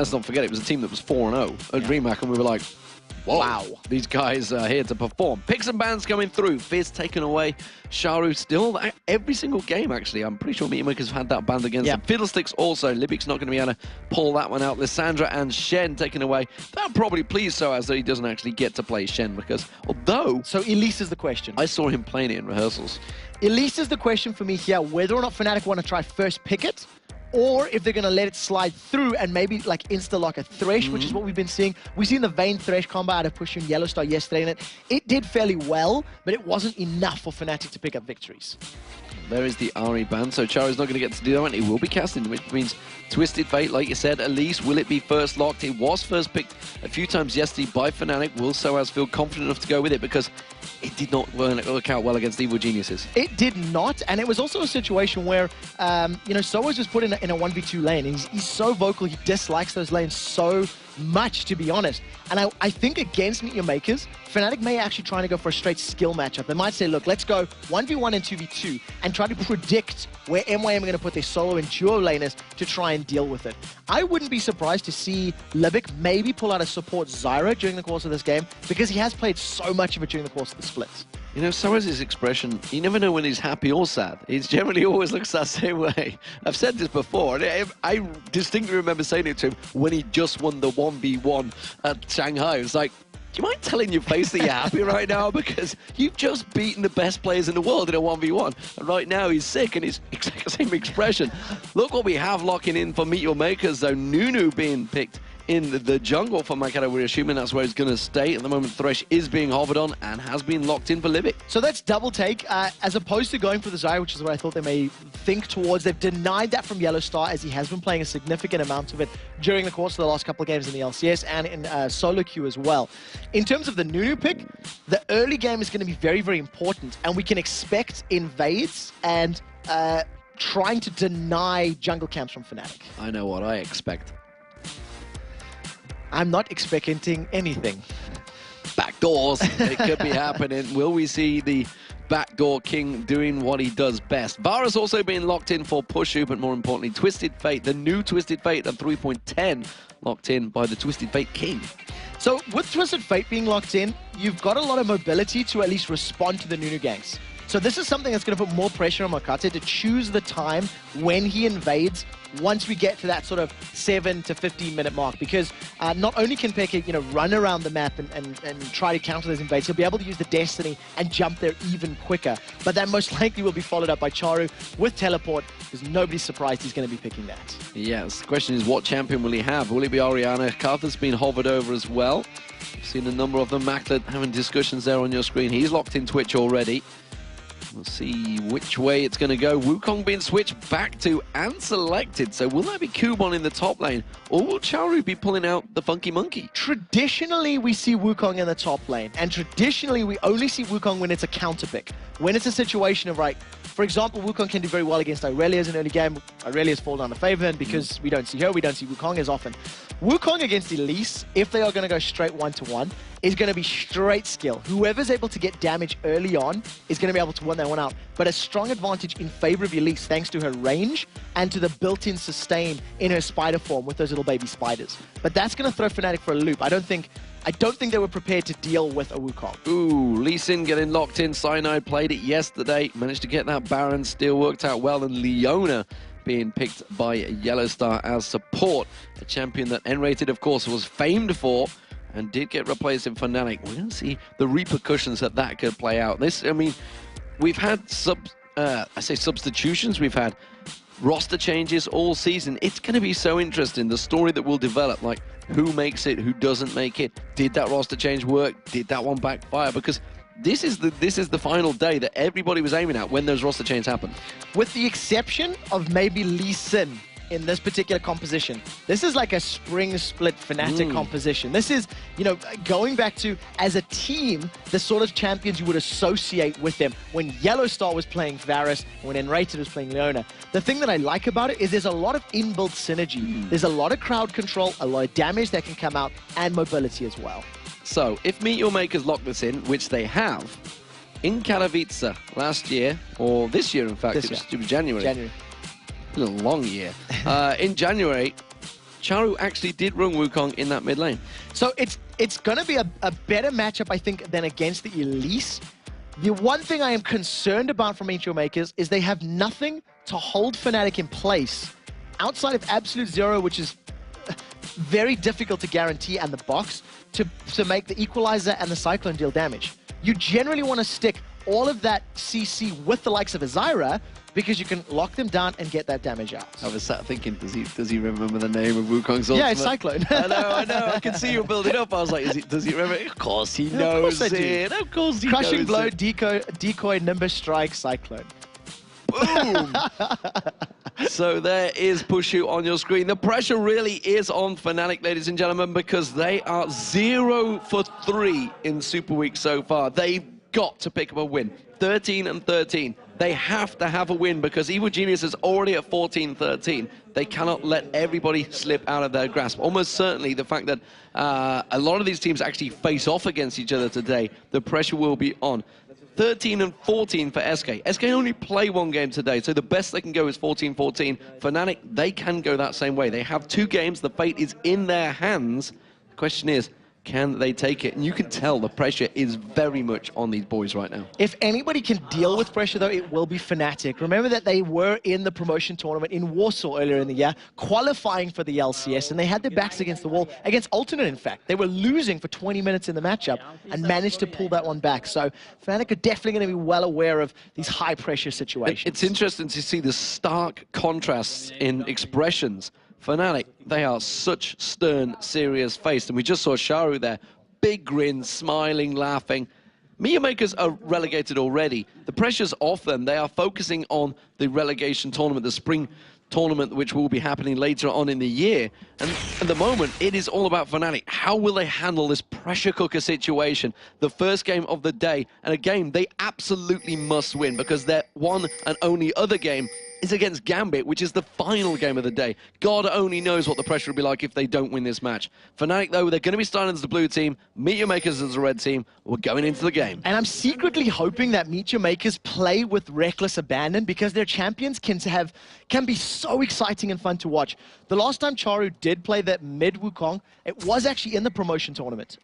let's not forget, it was a team that was 4-0 at DreamHack, and we were like, whoa, wow, these guys are here to perform. Picks and bans coming through. Fizz taken away. Sharu still, every single game, actually. I'm pretty sure MYM have had that banned against them. Fiddlesticks also. Libic's not going to be able to pull that one out. Lissandra and Shen taken away. That probably pleased Soaz that he doesn't actually get to play Shen, because although... So Elise is the question. I saw him playing it in rehearsals. Elise is the question for me here, whether or not Fnatic want to try first pick it, or if they're going to let it slide through and maybe like insta-lock a Thresh, which is what we've been seeing. We've seen the Vayne Thresh combo out of pushing Yellowstar yesterday, and it did fairly well, but it wasn't enough for Fnatic to pick up victories. There is the Ari ban, so Charo's not going to get to do that one. It will be casting, which means Twisted Fate, like you said. Elise, will it be first locked? It was first picked a few times yesterday by Fnatic. Will Soaz feel confident enough to go with it? Because it did not work out well against Evil Geniuses. It did not, and it was also a situation where, you know, Soaz was put in a 1v2 lane. He's so vocal, he dislikes those lanes so much, to be honest. And I think against Meet Your Makers, Fnatic may actually try to go for a straight skill matchup. They might say, look, let's go 1v1 and 2v2 and try to predict where MYM are going to put their solo and duo laners to try and deal with it. I wouldn't be surprised to see Libic maybe pull out a support Zyra during the course of this game, because he has played so much of it during the course of the splits. You know, Soaz's expression, you never know when he's happy or sad. He generally always looks that same way. I've said this before, and I distinctly remember saying it to him when he just won the 1v1 at Shanghai. It was like, do you mind telling your face that you're happy right now? Because you've just beaten the best players in the world in a 1v1. And right now he's sick, and his exact same expression. Look what we have locking in for Meet Your Makers, though. Nunu being picked in the jungle for Mikado. We're assuming that's where he's going to stay. At the moment, Thresh is being hovered on and has been locked in for Libic. So that's double take. As opposed to going for the Zyra, which is what I thought they may think towards. They've denied that from Yellowstar, as he has been playing a significant amount of it during the course of the last couple of games in the LCS and in solo queue as well. In terms of the Nunu pick, the early game is going to be very, very important, and we can expect invades and trying to deny jungle camps from Fnatic. I know what I expect. I'm not expecting anything. Backdoors, it could be happening. Will we see the backdoor king doing what he does best? Vara's also being locked in for Pushu, but more importantly, Twisted Fate, the new Twisted Fate at 3.10, locked in by the Twisted Fate king. So with Twisted Fate being locked in, you've got a lot of mobility to at least respond to the Nunu ganks. So this is something that's going to put more pressure on Makate to choose the time when he invades once we get to that sort of 7 to 15 minute mark, because not only can Peke, you know, run around the map and try to counter those invades, he'll be able to use the Destiny and jump there even quicker. But that most likely will be followed up by Charu with Teleport, because nobody's surprised he's going to be picking that. Yes, the question is, what champion will he have? Will it be Orianna? Karthus been hovered over as well. You've seen a number of them. Maclet having discussions there on your screen. He's locked in Twitch already. We'll see which way it's going to go. Wukong being switched back to and selected. So will that be Kubon in the top lane, or will Charu be pulling out the Funky Monkey? Traditionally, we see Wukong in the top lane, and traditionally, we only see Wukong when it's a counter pick. When it's a situation of, right, for example, Wukong can do very well against Aurelia's in early game. Aurelia's fall down to favor, and because we don't see her, we don't see Wukong as often. Wukong against Elise, if they are going to go straight one-to-one, is going to be straight skill. Whoever's able to get damage early on is going to be able to win that one out. But a strong advantage in favor of Elise thanks to her range and to the built-in sustain in her spider form with those little baby spiders. But that's going to throw Fnatic for a loop. I don't think they were prepared to deal with a Wukong. Ooh, Lee Sin getting locked in. Cyanide played it yesterday. Managed to get that Baron. Still worked out well. And Leona being picked by Yellowstar as support. A champion that N-Rated, of course, was famed for and did get replaced in Fnatic. We're going to see the repercussions that could play out. This, I mean, we've had substitutions. We've had roster changes all season. It's going to be so interesting, the story that will develop, like who makes it, who doesn't make it. Did that roster change work? Did that one backfire? Because this is the final day that everybody was aiming at when those roster changes happened. With the exception of maybe Lee Sin in this particular composition, this is like a spring split Fnatic composition. This is, you know, going back to, as a team, the sort of champions you would associate with them when Yellowstar was playing Varus and when N-Rated was playing Leona. The thing that I like about it is there's a lot of inbuilt synergy. There's a lot of crowd control, a lot of damage that can come out, and mobility as well. So, if Meet Your Makers lock this in, which they have, in Katowice last year, or this year in fact, it was January. It's been a long year. In January, Charu actually did run Wukong in that mid lane. So it's going to be a better matchup, I think, than against the Elise. The one thing I am concerned about from Meteor Makers is they have nothing to hold Fnatic in place outside of Absolute Zero, which is very difficult to guarantee, and the box to make the Equalizer and the Cyclone deal damage. You generally want to stick all of that CC with the likes of Azira, because you can lock them down and get that damage out. I was sat thinking, does he remember the name of Wukong's ultimate? Yeah, it's Cyclone. I know. I can see you building up. I was like, does he remember? Of course he knows it. Of course he knows it. Crushing Blow, decoy, Nimbus Strike, Cyclone. Boom! So there is Pushu on your screen. The pressure really is on Fnatic, ladies and gentlemen, because they are 0 for 3 in Super Week so far. They've got to pick up a win. 13 and 13. They have to have a win because Evil Genius is already at 14-13. They cannot let everybody slip out of their grasp. Almost certainly the fact that a lot of these teams actually face off against each other today, the pressure will be on. 13 and 14 for SK. SK only play one game today, so the best they can go is 14-14. Fnatic, they can go that same way. They have 2 games. The fate is in their hands. The question is, can they take it? And you can tell the pressure is very much on these boys right now. If anybody can deal with pressure, though, it will be Fnatic. Remember that they were in the promotion tournament in Warsaw earlier in the year, qualifying for the LCS, and they had their backs against the wall, against Alternate, in fact. They were losing for 20 minutes in the matchup and managed to pull that one back. So Fnatic are definitely going to be well aware of these high-pressure situations. It's interesting to see the stark contrasts in expressions. Fnatic, they are such stern, serious faced, and we just saw Charu there, big grin, smiling, laughing. MYM Makers are relegated already. The pressure's off them. They are focusing on the relegation tournament, the spring tournament, which will be happening later on in the year. And at the moment, it is all about Fnatic. How will they handle this pressure cooker situation? The first game of the day, and a game they absolutely must win because their one and only other game is against Gambit, which is the final game of the day. God only knows what the pressure will be like if they don't win this match. Fnatic, though, they're going to be starting as the blue team. Meteor Makers as the red team. We're going into the game. And I'm secretly hoping that Meteor Makers play with reckless abandon because their champions can be so exciting and fun to watch. The last time Charu did play that mid Wukong, it was actually in the promotion tournament,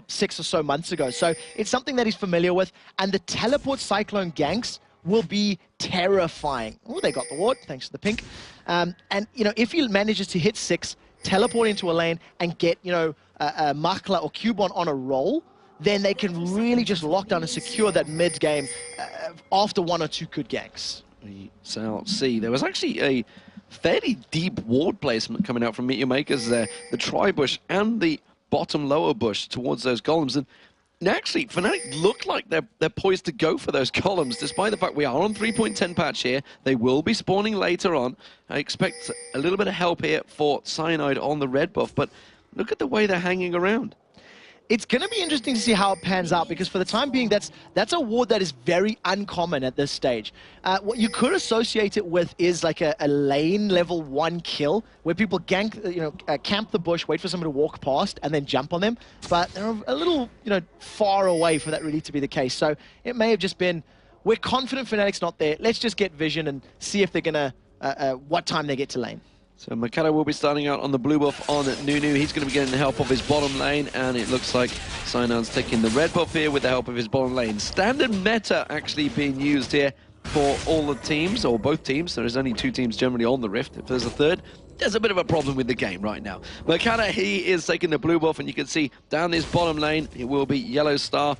6 or so months ago. So it's something that he's familiar with. And the teleport Cyclone ganks will be terrifying. Oh, they got the ward, thanks to the pink. And, if he manages to hit 6, teleport into a lane, and get, Makla or Cubon on a roll, then they can really just lock down and secure that mid game after 1 or 2 good ganks. We shall see. There was actually a fairly deep ward placement coming out from Meteor Makers there. The tri-bush and the bottom lower bush towards those golems. And actually, Fnatic look like they're poised to go for those columns, despite the fact we are on 3.10 patch here. They will be spawning later on. I expect a little bit of help here for Cyanide on the red buff, but look at the way they're hanging around. It's going to be interesting to see how it pans out, because for the time being, that's a ward that is very uncommon at this stage. What you could associate it with is like a lane level 1 kill, where people gank, camp the bush, wait for someone to walk past, and then jump on them. But they're a little, far away for that really to be the case. So it may have just been, we're confident Fnatic's not there. Let's just get vision and see if they're going to, what time they get to lane. So Mikado will be starting out on the blue buff on Nunu. He's going to be getting the help of his bottom lane, and it looks like Cyanode's taking the red buff here with the help of his bottom lane. Standard meta actually being used here for all the teams, or both teams. There is only 2 teams generally on the Rift. If there's a third, there's a bit of a problem with the game right now. Mikado, he is taking the blue buff, and you can see down this bottom lane, it will be Yellow Star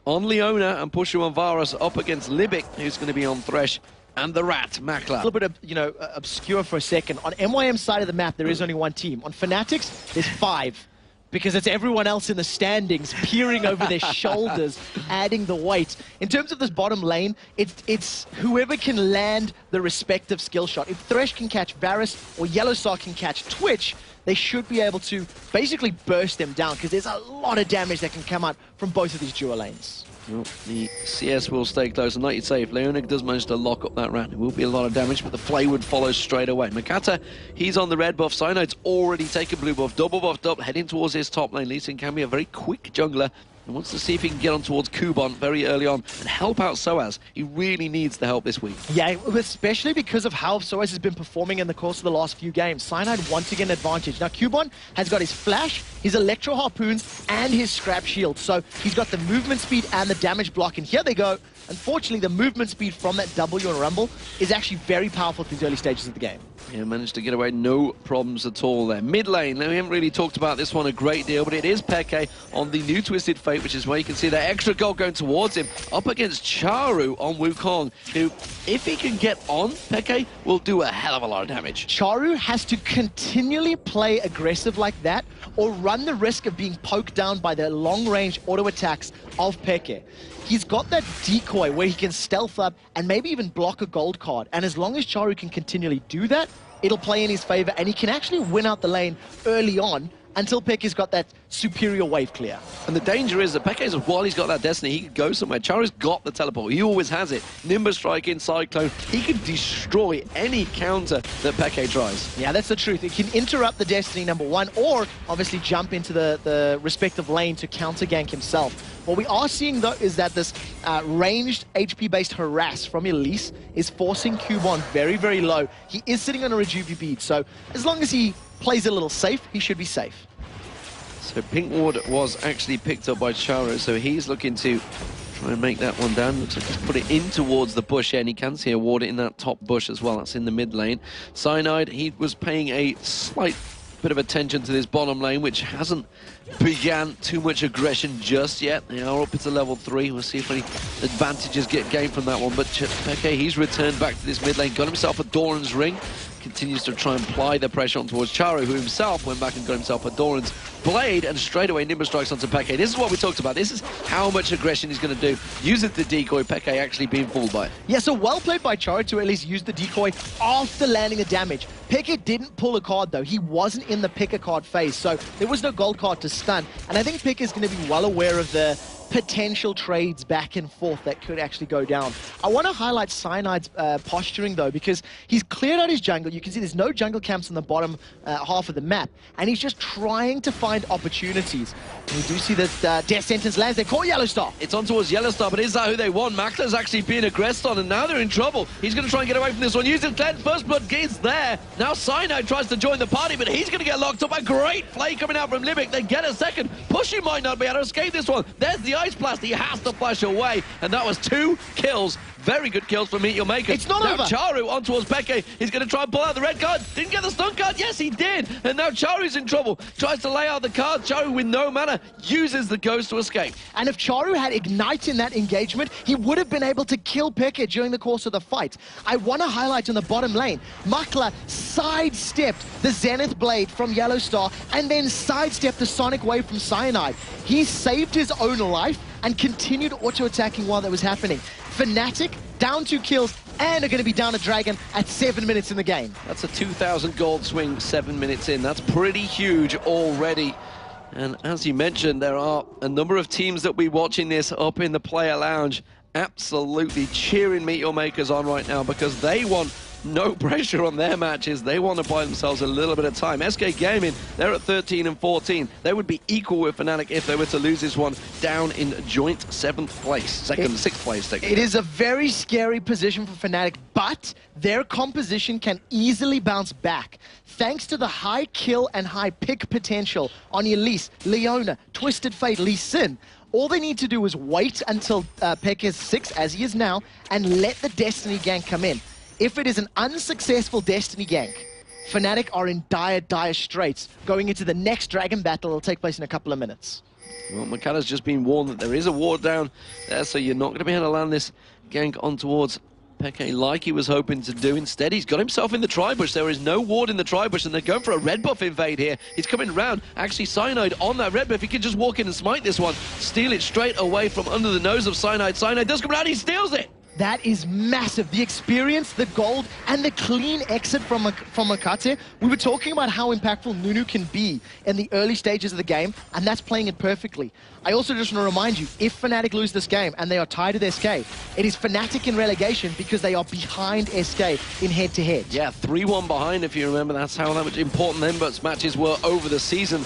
on Leona and Pushu on Varus up against Libic, who's going to be on Thresh. And the Rat, Makla. A little bit of, obscure for a second. On MYM's side of the map, there is only 1 team. On Fnatic's, there's 5. Because it's everyone else in the standings peering over their shoulders, adding the weight. In terms of this bottom lane, it's whoever can land the respective skill shot. If Thresh can catch Varus or Yellowstar can catch Twitch, they should be able to basically burst them down, because there's a lot of damage that can come out from both of these dual lanes. Well, the CS will stay close, and like you say, if Leonic does manage to lock up that Rat, it will be a lot of damage, but the Flay would follow straight away. Makata, he's on the red buff. Cyanode's already taken blue buff, double buffed up, heading towards his top lane. Lee Sin can be a very quick jungler. He wants to see if he can get on towards Kubon very early on and help out Soaz. He really needs the help this week. Yeah, especially because of how Soaz has been performing in the course of the last few games. Cyanide want to get an advantage. Now, Kubon has got his flash, his electro harpoons, and his scrap shield. So he's got the movement speed and the damage block. And here they go. Unfortunately, the movement speed from that W on Rumble is actually very powerful through the early stages of the game. Yeah, managed to get away, no problems at all there. Mid lane, now we haven't really talked about this one a great deal, but it is Peke on the new Twisted Fate, which is where you can see that extra gold going towards him, up against Charu on Wukong, who, if he can get on Peke, will do a hell of a lot of damage. Charu has to continually play aggressive like that, or run the risk of being poked down by the long-range auto attacks of Peke. He's got that decoy where he can stealth up and maybe even block a gold card. And as long as Charu can continually do that, it'll play in his favor, and he can actually win out the lane early on until Peke's got that superior wave clear. And the danger is that Peke's, while he's got that Destiny, he can go somewhere. Charu's got the teleport. He always has it. Nimbus Strike in Cyclone. He can destroy any counter that Peke tries. Yeah, that's the truth. It can interrupt the Destiny, number one, or obviously jump into the respective lane to counter gank himself. What we are seeing, though, is that this ranged HP-based harass from Elise is forcing Kubon very, very low. He is sitting on a Rejuve bead, so as long as he plays a little safe, he should be safe. So Pink Ward was actually picked up by Charu, so he's looking to try and make that one down. Looks like he's put it in towards the bush here, and he can see a ward in that top bush as well. That's in the mid lane. Cyanide, he was paying a slight bit of attention to this bottom lane, which hasn't began too much aggression just yet. They are up into level 3. We'll see if any advantages get gained from that one. But Peke, he's returned back to this mid lane, got himself a Doran's ring, continues to try and apply the pressure on towards Charu, who himself went back and got himself a Doran's blade, and straight away Nimbus strikes onto Peke. This is what we talked about. This is how much aggression he's going to do. Uses the decoy, Peke actually being fooled by it. Yeah, so well played by Charu to at least use the decoy after landing the damage. Peke didn't pull a card, though. He wasn't in the pick a card phase, so there was no gold card to stun. And I think Peke is going to be well aware of the potential trades back and forth that could actually go down. I want to highlight Cyanide's posturing, though, because he's cleared out his jungle. You can see there's no jungle camps on the bottom half of the map, and he's just trying to find opportunities. And we do see that Death Sentence lands. They call Yellow Star. It's on towards Yellow Star, but is that who they want? Makla's actually being aggressed on, and now they're in trouble. He's going to try and get away from this one. Using Cleanse, First Blood gets there. Now Cyanide tries to join the party, but he's going to get locked up. A great play coming out from Limbic. They get a second. Pushy might not be able to escape this one. There's the Ice Blast. He has to flash away, and that was 2 kills. Very good kills from Meet Your Maker. It's not now over. Charu on towards Peke. He's going to try and pull out the red card. Didn't get the stun card. Yes, he did. And now Charu's in trouble. Tries to lay out the card. Charu with no mana uses the ghost to escape. And if Charu had Ignite in that engagement, he would have been able to kill Peke during the course of the fight. I want to highlight on the bottom lane, Makla sidestepped the Zenith Blade from Yellow Star and then sidestepped the Sonic Wave from Cyanide. He saved his own life and continued auto-attacking while that was happening. Fnatic down 2 kills and are going to be down a dragon at 7 minutes in the game. That's a 2,000 gold swing 7 minutes in. That's pretty huge already. And as you mentioned, there are a number of teams that we're watching this up in the player lounge absolutely cheering Meet Your Makers on right now, because they want no pressure on their matches. They want to buy themselves a little bit of time. SK Gaming, they're at 13 and 14. They would be equal with Fnatic if they were to lose this one, down in joint 7th place. 6th place. It is a very scary position for Fnatic, but their composition can easily bounce back thanks to the high kill and high pick potential on Elise, Leona, Twisted Fate, Lee Sin. All they need to do is wait until Peke is 6, as he is now, and let the Destiny gank come in. If it is an unsuccessful Destiny gank, Fnatic are in dire straits going into the next Dragon battle that will take place in a couple of minutes. Well, Makala's just been warned that there is a ward down there, so you're not going to be able to land this gank on towards Peke like he was hoping to do. Instead, he's got himself in the tri-bush. There is no ward in the tri-bush, and they're going for a red buff invade here. He's coming around. Actually, Cyanide on that red buff. He can just walk in and smite this one. Steal it straight away from under the nose of Cyanide. Cyanide does come around. He steals it. That is massive. The experience, the gold, and the clean exit from Makate. We were talking about how impactful Nunu can be in the early stages of the game, and that's playing it perfectly. I also just want to remind you, if Fnatic lose this game and they are tied with SK, it is Fnatic in relegation because they are behind SK in head-to-head. Yeah, 3-1 behind, if you remember. That's how much important them matches were over the season.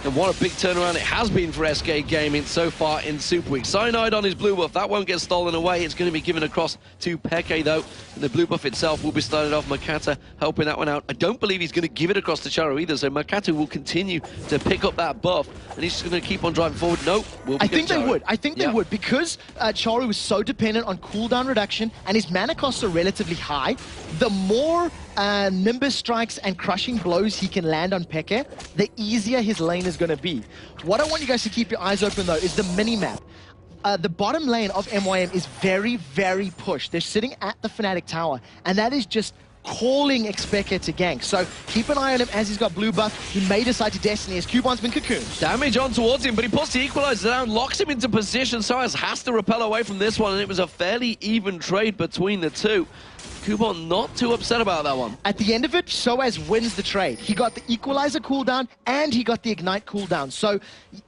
And what a big turnaround it has been for SK Gaming so far in Super Week. Cyanide on his blue buff, that won't get stolen away. It's going to be given across to Peke though. And the blue buff itself will be started off. Makata helping that one out. I don't believe he's going to give it across to Charo either, so Makata will continue to pick up that buff. And he's just going to keep on driving forward. Nope. I think they would. I think they would, because Charo is so dependent on cooldown reduction and his mana costs are relatively high. The more Nimbus strikes and crushing blows he can land on Peke, the easier his lane is going to be. What I want you guys to keep your eyes open though is the mini-map. The bottom lane of MYM is very, very pushed. They're sitting at the Fnatic tower, and that is just calling Xpeke to gank. So keep an eye on him as he's got blue buff. He may decide to Destiny as Cubon's been cocooned. Damage on towards him, but he puts the equalizer down, locks him into position. Soaz has to repel away from this one, and it was a fairly even trade between the two. Cubon not too upset about that one. At the end of it, Soaz wins the trade. He got the equalizer cooldown and he got the ignite cooldown. So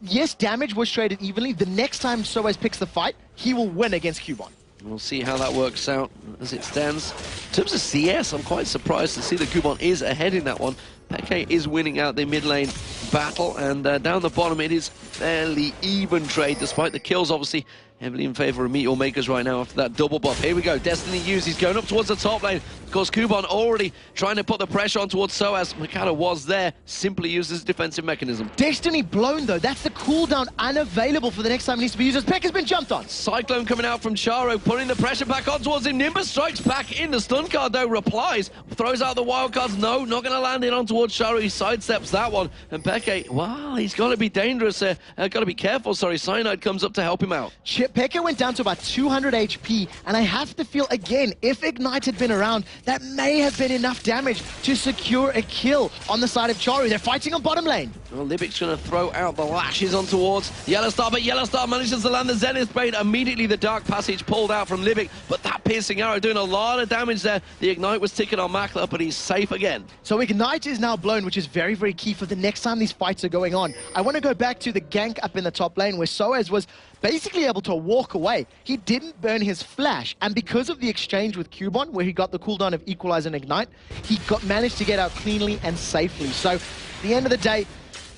yes, damage was traded evenly. The next time Soaz picks the fight, he will win against Cubon. We'll see how that works out as it stands. In terms of CS, I'm quite surprised to see that Cubon is ahead in that one. Peke is winning out the mid lane battle, and down the bottom it is fairly even trade, despite the kills obviously heavily in favor of Meteor Makers right now after that double buff. Here we go, Destiny used, he's going up towards the top lane. Of course, Cubon already trying to put the pressure on towards Soaz. Makata was there, simply used as a defensive mechanism. Destiny blown though, that's the cooldown unavailable for the next time it needs to be used as Pekka's been jumped on. Cyclone coming out from Charo, putting the pressure back on towards him. Nimbus strikes back in, the stun card though replies, throws out the wild cards, no, not going to land it on towards Charo, he sidesteps that one. And Peke, wow, he's got to be dangerous, got to be careful, sorry, Cyanide comes up to help him out. Peke went down to about 200 HP, and I have to feel, again, if Ignite had been around, that may have been enough damage to secure a kill on the side of Charo. They're fighting on bottom lane. Well, Libic's going to throw out the lashes on towards Yellowstar, but Yellowstar manages to land the Zenith Blade. Immediately the Dark Passage pulled out from Libic, but that piercing arrow doing a lot of damage there. The Ignite was ticking on Makler, but he's safe again. So Ignite is now blown, which is very, very key for the next time these fights are going on. I want to go back to the gank up in the top lane where Soaz was basically able to walk away. He didn't burn his flash, and because of the exchange with Cubon, where he got the cooldown of Equalize and Ignite, he managed to get out cleanly and safely. So at the end of the day,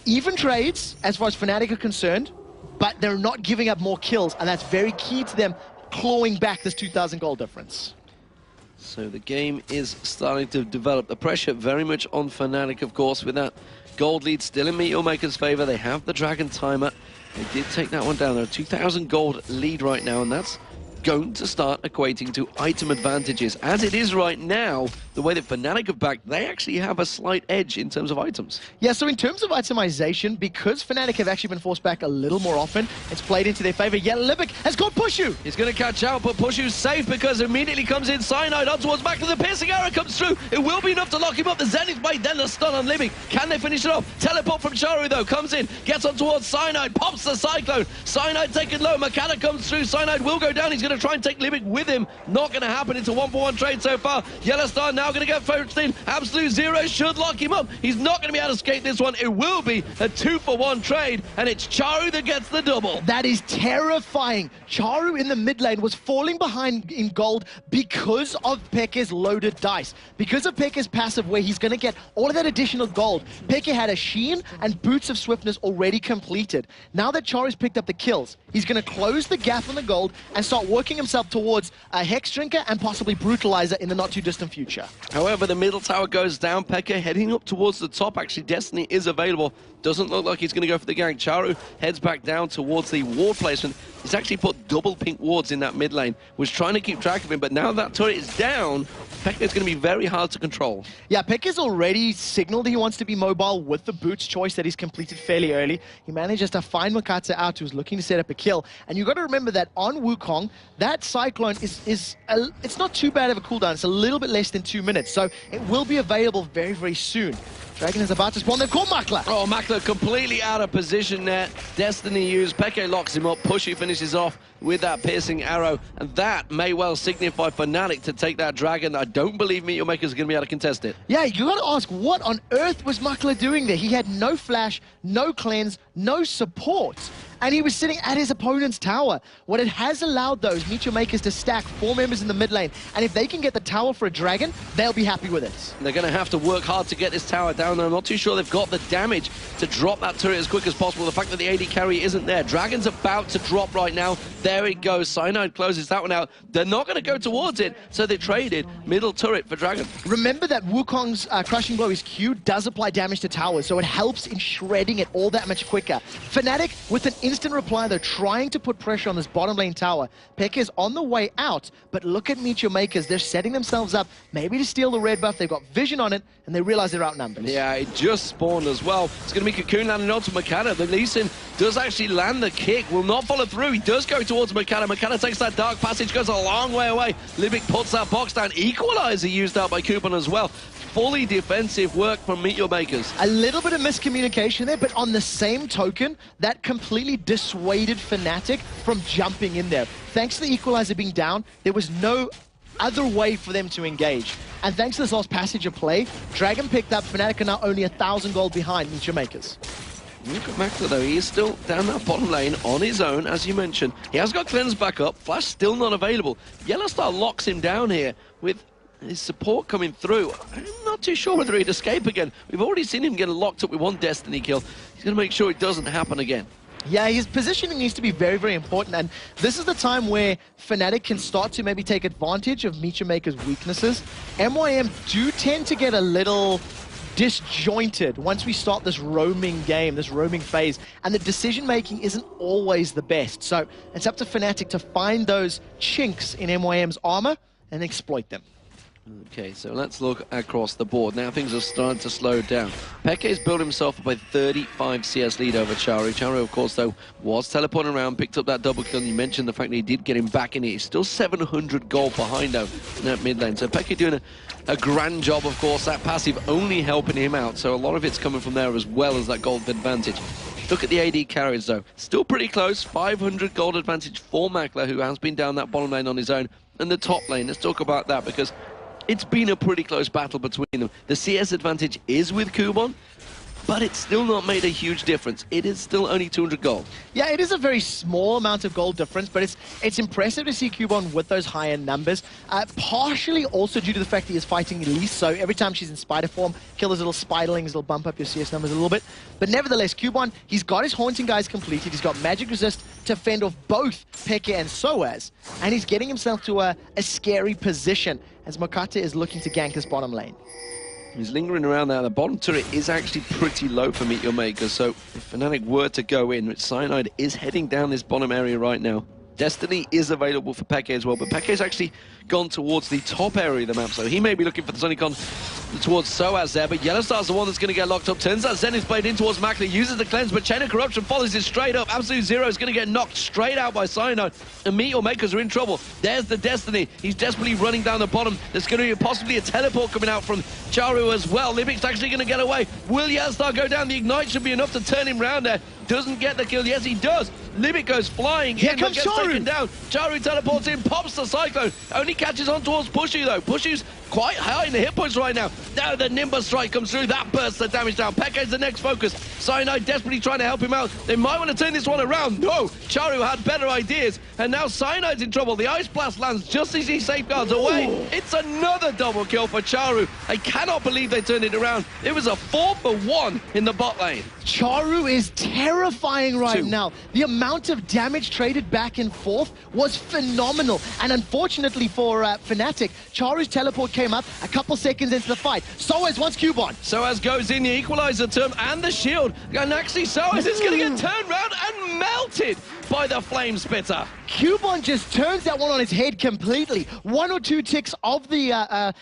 even trades as far as Fnatic are concerned, but they're not giving up more kills, and that's very key to them clawing back this 2,000 gold difference. So the game is starting to develop. The pressure very much on Fnatic, of course, with that gold lead still in Meteor Maker's favor. They have the Dragon Timer. They did take that one down. They're a 2,000 gold lead right now, and that's going to start equating to item advantages. As it is right now, the way that Fnatic have backed, they actually have a slight edge in terms of items. Yeah, so in terms of itemization, because Fnatic have actually been forced back a little more often, it's played into their favor. Yeah, Libic has got Pushu. He's going to catch out, but Pushu's safe because immediately comes in Cyanide on towards back, and the piercing arrow comes through. It will be enough to lock him up. The Zenith Blade, then the stun on Libic. Can they finish it off? Teleport from Charo though, comes in, gets on towards Cyanide, pops the Cyclone. Cyanide taken low, Makata comes through. Cyanide will go down. He's going to try and take Libic with him. Not going to happen. It's a 1-for-1 trade so far. Yellowstar now going to get first in. Absolute Zero should lock him up. He's not going to be able to escape this one. It will be a 2-for-1 trade, and it's Charo that gets the double. That is terrifying. Charo in the mid lane was falling behind in gold because of Peke's loaded dice. Because of Peke's passive where he's going to get all of that additional gold. Peke had a Sheen and Boots of Swiftness already completed. Now that Charo's picked up the kills, he's going to close the gap on the gold and start working himself towards a Hex Drinker and possibly Brutalizer in the not too distant future. However, the middle tower goes down. Peke heading up towards the top. Actually, Destiny is available. Doesn't look like he's going to go for the gank. Charo heads back down towards the ward placement. He's actually put double pink wards in that mid lane. Was trying to keep track of him, but now that turret is down, Peke is going to be very hard to control. Yeah, Peke's already signaled he wants to be mobile with the Boots choice that he's completed fairly early. He manages to find Makata out, who's looking to set up a kill. And you've got to remember that on Wukong, that Cyclone it's not too bad of a cooldown. It's a little bit less than 2 minutes, so it will be available very, very soon. Dragon is about to spawn. They've called Makler. Oh, Makler completely out of position there. Destiny used. Peke locks him up. Pushy finishes off with that piercing arrow. And that may well signify Fnatic to take that Dragon. I don't believe Meteor Maker's going to be able to contest it. Yeah, you got to ask, what on earth was Makler doing there? He had no flash, no cleanse, no support. and he was sitting at his opponent's tower. What it has allowed those Meet Your Makers to stack 4 members in the mid lane, and if they can get the tower for a dragon, they'll be happy with it. They're going to have to work hard to get this tower down, though. I'm not too sure they've got the damage to drop that turret as quick as possible. The fact that the AD carry isn't there. Dragon's about to drop right now. There it goes. Cyanide closes that one out. They're not going to go towards it, so they traded middle turret for Dragon. Remember that Wukong's Crushing Blow, his Q, does apply damage to towers, so it helps in shredding it all that much quicker. Fnatic, with an instant reply, they're trying to put pressure on this bottom lane tower. Pekka is on the way out, but look at Meet Your Makers. They're setting themselves up, maybe to steal the red buff. They've got vision on it, and they realize they're outnumbered. Yeah, it just spawned as well. It's going to be Cocoon landing onto Makata. The Lee Sin does actually land the kick, will not follow through. He does go towards Makata. Makata takes that Dark Passage, goes a long way away. Libic puts that box down. Equalizer used out by Coupon as well. Fully defensive work from Meet Your Makers. A little bit of miscommunication there, but on the same token, that completely dissuaded Fnatic from jumping in there. Thanks to the Equalizer being down, there was no other way for them to engage. And thanks to this last passage of play, Dragon picked up. Fnatic are now only 1,000 gold behind Meet Your Makers. Look at Makler though, he is still down that bottom lane on his own, as you mentioned. He has got Cleanse back up, Flash still not available. Yellowstar locks him down here with his support coming through. I'm not too sure whether he'd escape again. We've already seen him get locked up with one Destiny kill. He's going to make sure it doesn't happen again. Yeah, his positioning needs to be very, very important, and this is the time where Fnatic can start to maybe take advantage of Meet Your Maker's weaknesses. MYM do tend to get a little disjointed once we start this roaming game, this roaming phase, and the decision-making isn't always the best. So it's up to Fnatic to find those chinks in MYM's armor and exploit them. Okay, so let's look across the board. Now things are starting to slow down. Peke's built himself up a 35 CS lead over Charu. Charu, of course, though, was teleporting around, picked up that double kill. You mentioned the fact that he did get him back in it. He's still 700 gold behind, though, in that mid lane. So Peke doing a grand job, of course. That passive only helping him out. So a lot of it's coming from there as well as that gold advantage. Look at the AD carries, though. Still pretty close. 500 gold advantage for Makler, who has been down that bottom lane on his own. And the top lane, let's talk about that, because it's been a pretty close battle between them. The CS advantage is with Kubon, but it's still not made a huge difference. It is still only 200 gold. Yeah, it is a very small amount of gold difference, but it's impressive to see Kubon with those higher numbers. Partially also due to the fact that he's fighting Elise, so every time she's in spider form, kill those little spiderlings, it'll bump up your CS numbers a little bit. But nevertheless, Kubon, he's got his Haunting guys completed, he's got Magic Resist to fend off both Peke and Soaz, and he's getting himself to a scary position as Makata is looking to gank his bottom lane. He's lingering around there. The bottom turret is actually pretty low for Meet Your Maker, so if Fnatic were to go in, Cyanide is heading down this bottom area right now. Destiny is available for Peke as well, but Peke's actually gone towards the top area of the map, so he may be looking for the Sonicon towards Soaz there, but Yellowstar's the one that's going to get locked up. Turns out Zenith's blade in towards Makler, uses the cleanse, but Chain of Corruption follows it straight up. Absolute Zero is going to get knocked straight out by Cyanide, and Meet Your Makers are in trouble. There's the Destiny. He's desperately running down the bottom. There's going to be possibly a teleport coming out from Charu as well. Libic's actually going to get away. Will Yellowstar go down? The Ignite should be enough to turn him round there. Doesn't get the kill. Yes, he does. Libic goes flying in, but gets taken down. Charu teleports in, pops the Cyclone. Only catches on towards Pushu, though. Pushu's quite high in the hit points right now. Now the Nimbus Strike comes through. That bursts the damage down. Peke's the next focus. Cyanide desperately trying to help him out. They might want to turn this one around. No, Charu had better ideas. And now Cyanide's in trouble. The Ice Blast lands just as he safeguards away. It's another double kill for Charu. I cannot believe they turned it around. It was a 4-for-1 in the bot lane. Charu is terrifying right now. The amount of damage traded back and forth was phenomenal. And unfortunately for Fnatic, Charu's teleport came up a couple seconds into the fight. Soaz wants Kubon. Soaz goes in, the Equalizer term and the shield. And actually Soaz is going to get turned around and melted by the Flame Spitter. Kubon just turns that one on its head completely. 1 or 2 ticks of the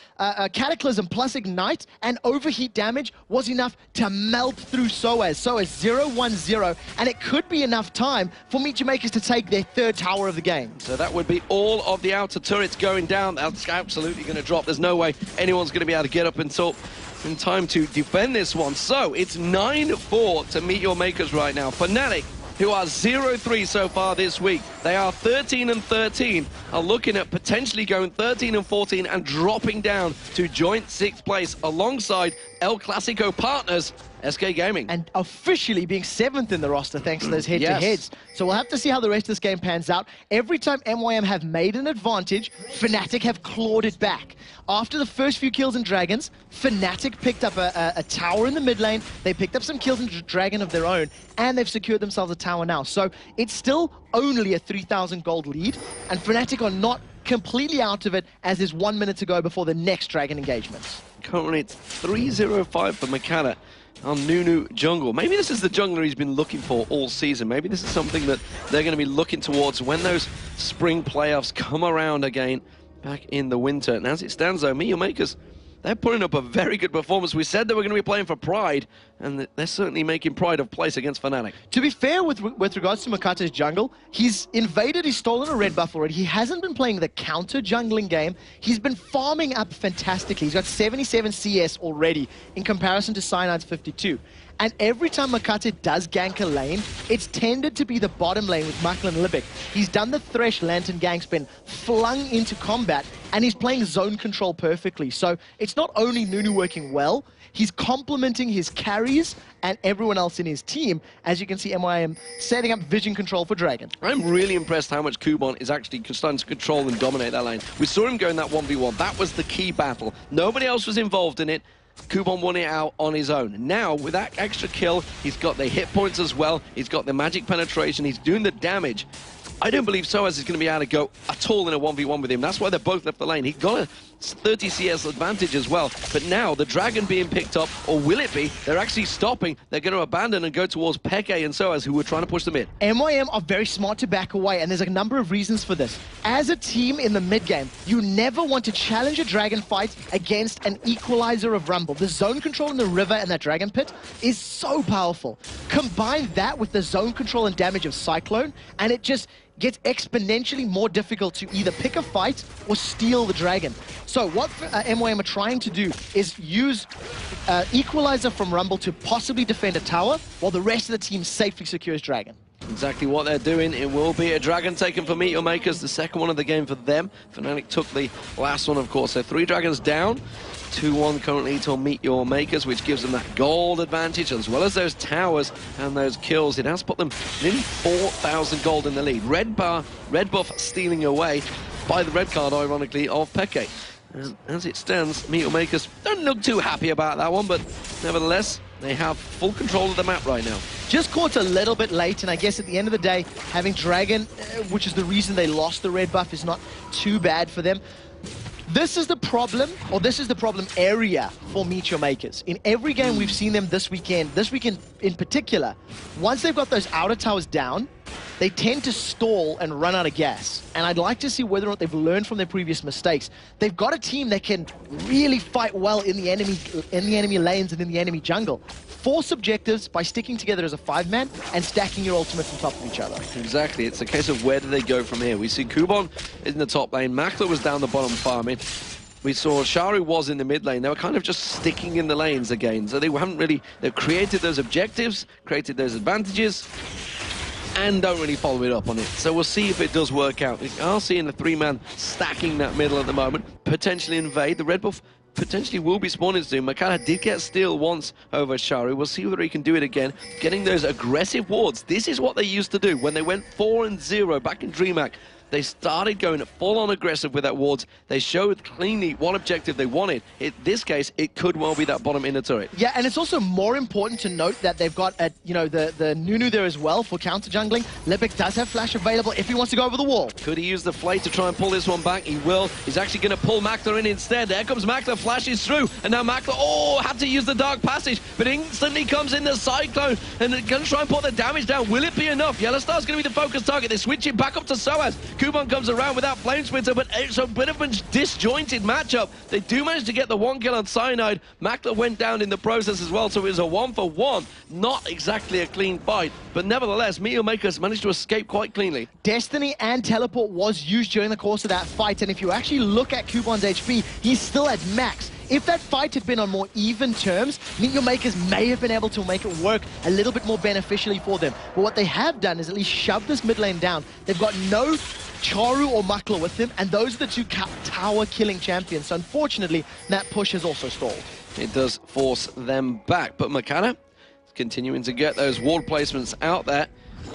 Cataclysm plus Ignite and overheat damage was enough to melt through Soaz. Soaz 0-1-0, and it could be enough time for Meet Your Makers to take their 3rd tower of the game. So that would be all of the outer turrets going down. That's absolutely going to drop. There's no way anyone's going to be able to get up until in time to defend this one. So it's 9-4 to Meet Your Makers right now. Fnatic, who are 0-3 so far this week. They are 13-13, are looking at potentially going 13-14 and dropping down to joint 6th place alongside El Clasico partners SK Gaming. And officially being 7th in the roster thanks to those head-to-heads. So we'll have to see how the rest of this game pans out. Every time MYM have made an advantage, Fnatic have clawed it back. After the first few kills in Dragons, Fnatic picked up a tower in the mid lane, they picked up some kills in Dragon of their own, and they've secured themselves a tower now. So it's still only a 3,000 gold lead, and Fnatic are not completely out of it as there's 1 minute to go before the next Dragon engagement. Currently it's 3-0-5 for Makana on Nunu jungle. Maybe this is the jungler he's been looking for all season. Maybe this is something that they're going to be looking towards when those spring playoffs come around again back in the winter. And as it stands though, MYM Makers, they're putting up a very good performance. We said they were going to be playing for Pride, and they're certainly making pride of place against Fnatic. To be fair with regards to Makate's jungle, he's invaded, he's stolen a red buff already. He hasn't been playing the counter jungling game. He's been farming up fantastically. He's got 77 CS already in comparison to Cyanide's 52. And every time Makate does gank a lane, it's tended to be the bottom lane with Makla and Libic. He's done the Thresh Lantern ganks, been flung into combat, and he's playing zone control perfectly. So it's not only Nunu working well, he's complementing his carries and everyone else in his team. As you can see, MYM setting up vision control for Dragon. I'm really impressed how much Kubon is actually starting to control and dominate that lane. We saw him go in that 1v1. That was the key battle. Nobody else was involved in it. Kubon won it out on his own. Now, with that extra kill, he's got the hit points as well. He's got the magic penetration. He's doing the damage. I don't believe Soaz is going to be able to go at all in a 1v1 with him. That's why they both left the lane. He got a 30 CS advantage as well. But now, the Dragon being picked up, or will it be? They're actually stopping. They're going to abandon and go towards Peke and Soaz, who were trying to push them in. MYM are very smart to back away, and there's a number of reasons for this. As a team in the mid game, you never want to challenge a Dragon fight against an equalizer of Rumble. The zone control in the river and that Dragon pit is so powerful. Combine that with the zone control and damage of Cyclone, and it just gets exponentially more difficult to either pick a fight or steal the Dragon. So what MYM are trying to do is use Equalizer from Rumble to possibly defend a tower, while the rest of the team safely secures Dragon. Exactly what they're doing. It will be a Dragon taken for MYM Makers, the second one of the game for them. Fnatic took the last one, of course. So 3 Dragons down. 2-1 currently to MYM Makers, which gives them that gold advantage, as well as those towers and those kills. It has put them nearly 4,000 gold in the lead. Red buff stealing away by the red card, ironically, of Peke. And as it stands, MYM Makers don't look too happy about that one, but nevertheless, they have full control of the map right now. Just caught a little bit late, and I guess at the end of the day, having Dragon, which is the reason they lost the red buff, is not too bad for them. This is the problem, or this is the problem area for MYM Makers. In every game we've seen them this weekend in particular, once they've got those outer towers down, they tend to stall and run out of gas. And I'd like to see whether or not they've learned from their previous mistakes. They've got a team that can really fight well in the enemy lanes and in the enemy jungle. Force objectives by sticking together as a 5-man and stacking your ultimates on top of each other. Exactly. It's a case of where do they go from here. We see Kubon in the top lane. Makla was down the bottom farming. We saw Sharu was in the mid lane. They were kind of just sticking in the lanes again. So they haven't really, they've created those objectives, created those advantages, and don't really follow it up on it. So we'll see if it does work out. We are seeing the 3-man stacking that middle at the moment, potentially invade. The red buff potentially will be spawning soon. Makana did get steal once over Sharu. We'll see whether he can do it again. Getting those aggressive wards. This is what they used to do when they went 4-0 back in DreamHack. They started going full-on aggressive with that wards. They showed cleanly what objective they wanted. In this case, it could well be that bottom inner turret. Yeah, and it's also more important to note that they've got the Nunu there as well for counter jungling. Libic does have flash available if he wants to go over the wall. Could he use the Flay to try and pull this one back? He will. He's actually going to pull Makla in instead. There comes Makla, flashes through, and now Makla, had to use the Dark Passage, but instantly comes in the Cyclone, and they're going to try and put the damage down. Will it be enough? Yellowstar's going to be the focus target. They switch it back up to Soaz. Kubon comes around without Flame Splitter, but it's a bit of a disjointed matchup. They do manage to get the 1 kill on Cyanide. Makla went down in the process as well, so it was a 1-for-1. Not exactly a clean fight, but nevertheless, MYM Makers managed to escape quite cleanly. Destiny and Teleport was used during the course of that fight, and if you actually look at Kubon's HP, he's still at max. If that fight had been on more even terms, MYM Makers may have been able to make it work a little bit more beneficially for them. But what they have done is at least shove this mid lane down. They've got no Charu or Makla with them, and those are the 2 tower-killing champions. So unfortunately, that push has also stalled. It does force them back, but Makana continuing to get those ward placements out there,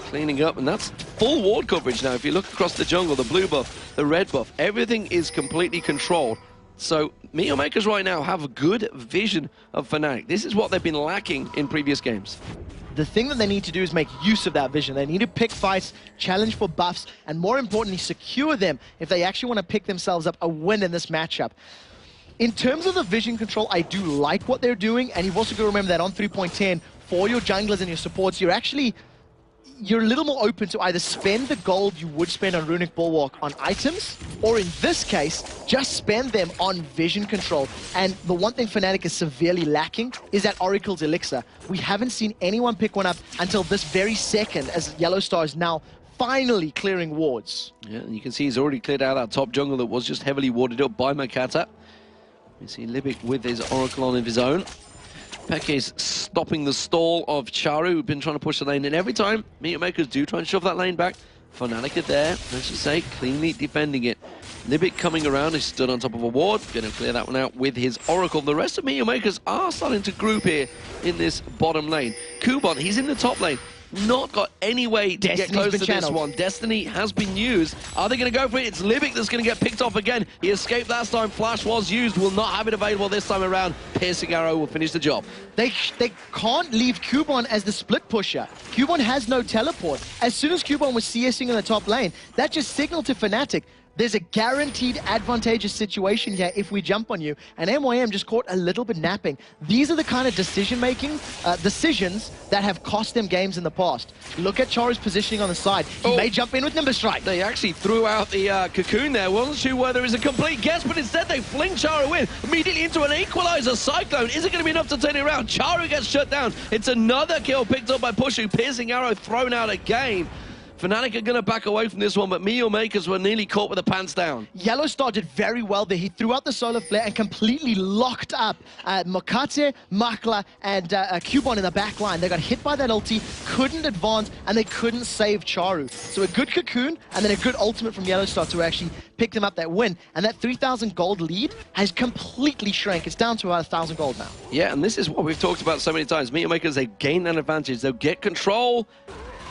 cleaning up, and that's full ward coverage now. If you look across the jungle, the blue buff, the red buff, everything is completely controlled. So Meteor Makers right now have a good vision of Fnatic. This is what they've been lacking in previous games. The thing that they need to do is make use of that vision. They need to pick fights, challenge for buffs, and more importantly, secure them if they actually want to pick themselves up a win in this matchup. In terms of the vision control, I do like what they're doing, and you've also got to remember that on 3.10, for your junglers and your supports, you're a little more open to either spend the gold you would spend on Runic Bulwark on items, or in this case, just spend them on vision control. And the one thing Fnatic is severely lacking is that Oracle's Elixir. We haven't seen anyone pick one up until this very second, as Yellowstar is now finally clearing wards. Yeah, and you can see he's already cleared out that top jungle that was just heavily warded up by Makata. We see Libic with his Oracle on of his own. Peke's stopping the stall of Charu, who've been trying to push the lane, and every time Meteor Makers do try and shove that lane back, Fnatic are there, let's just say, cleanly defending it. Libic coming around, he stood on top of a ward, going to clear that one out with his Oracle. The rest of Meteor Makers are starting to group here in this bottom lane. Kubon, he's in the top lane. Not got any way to get close to this one. Destiny has been used. Are they going to go for it? It's Libic that's going to get picked off again. He escaped last time. Flash was used. Will not have it available this time around. Piercing Arrow will finish the job. They can't leave Kubon as the split pusher. Kubon has no teleport. As soon as Kubon was CSing in the top lane, that just signaled to Fnatic, there's a guaranteed advantageous situation here if we jump on you. And MYM just caught a little bit napping. These are the kind of decisions that have cost them games in the past. Look at Charu's positioning on the side. He may jump in with Nimble Strike. They actually threw out the cocoon there. Wasn't sure whether it was a complete guess, but instead they fling Charu in immediately into an equalizer cyclone. Is it going to be enough to turn it around? Charu gets shut down. It's another kill picked up by Pushu. Piercing Arrow thrown out again. Fnatic are going to back away from this one, but Meteor Makers were nearly caught with the pants down. Yellowstar did very well there. He threw out the solar flare and completely locked up Mokate, Makla, and Kubon in the back line. They got hit by that ulti, couldn't advance, and they couldn't save Charu. So a good cocoon, and then a good ultimate from Yellowstar to actually pick them up that win. And that 3,000 gold lead has completely shrank. It's down to about 1,000 gold now. Yeah, and this is what we've talked about so many times. Meteor Makers, they gain that advantage. They'll get control,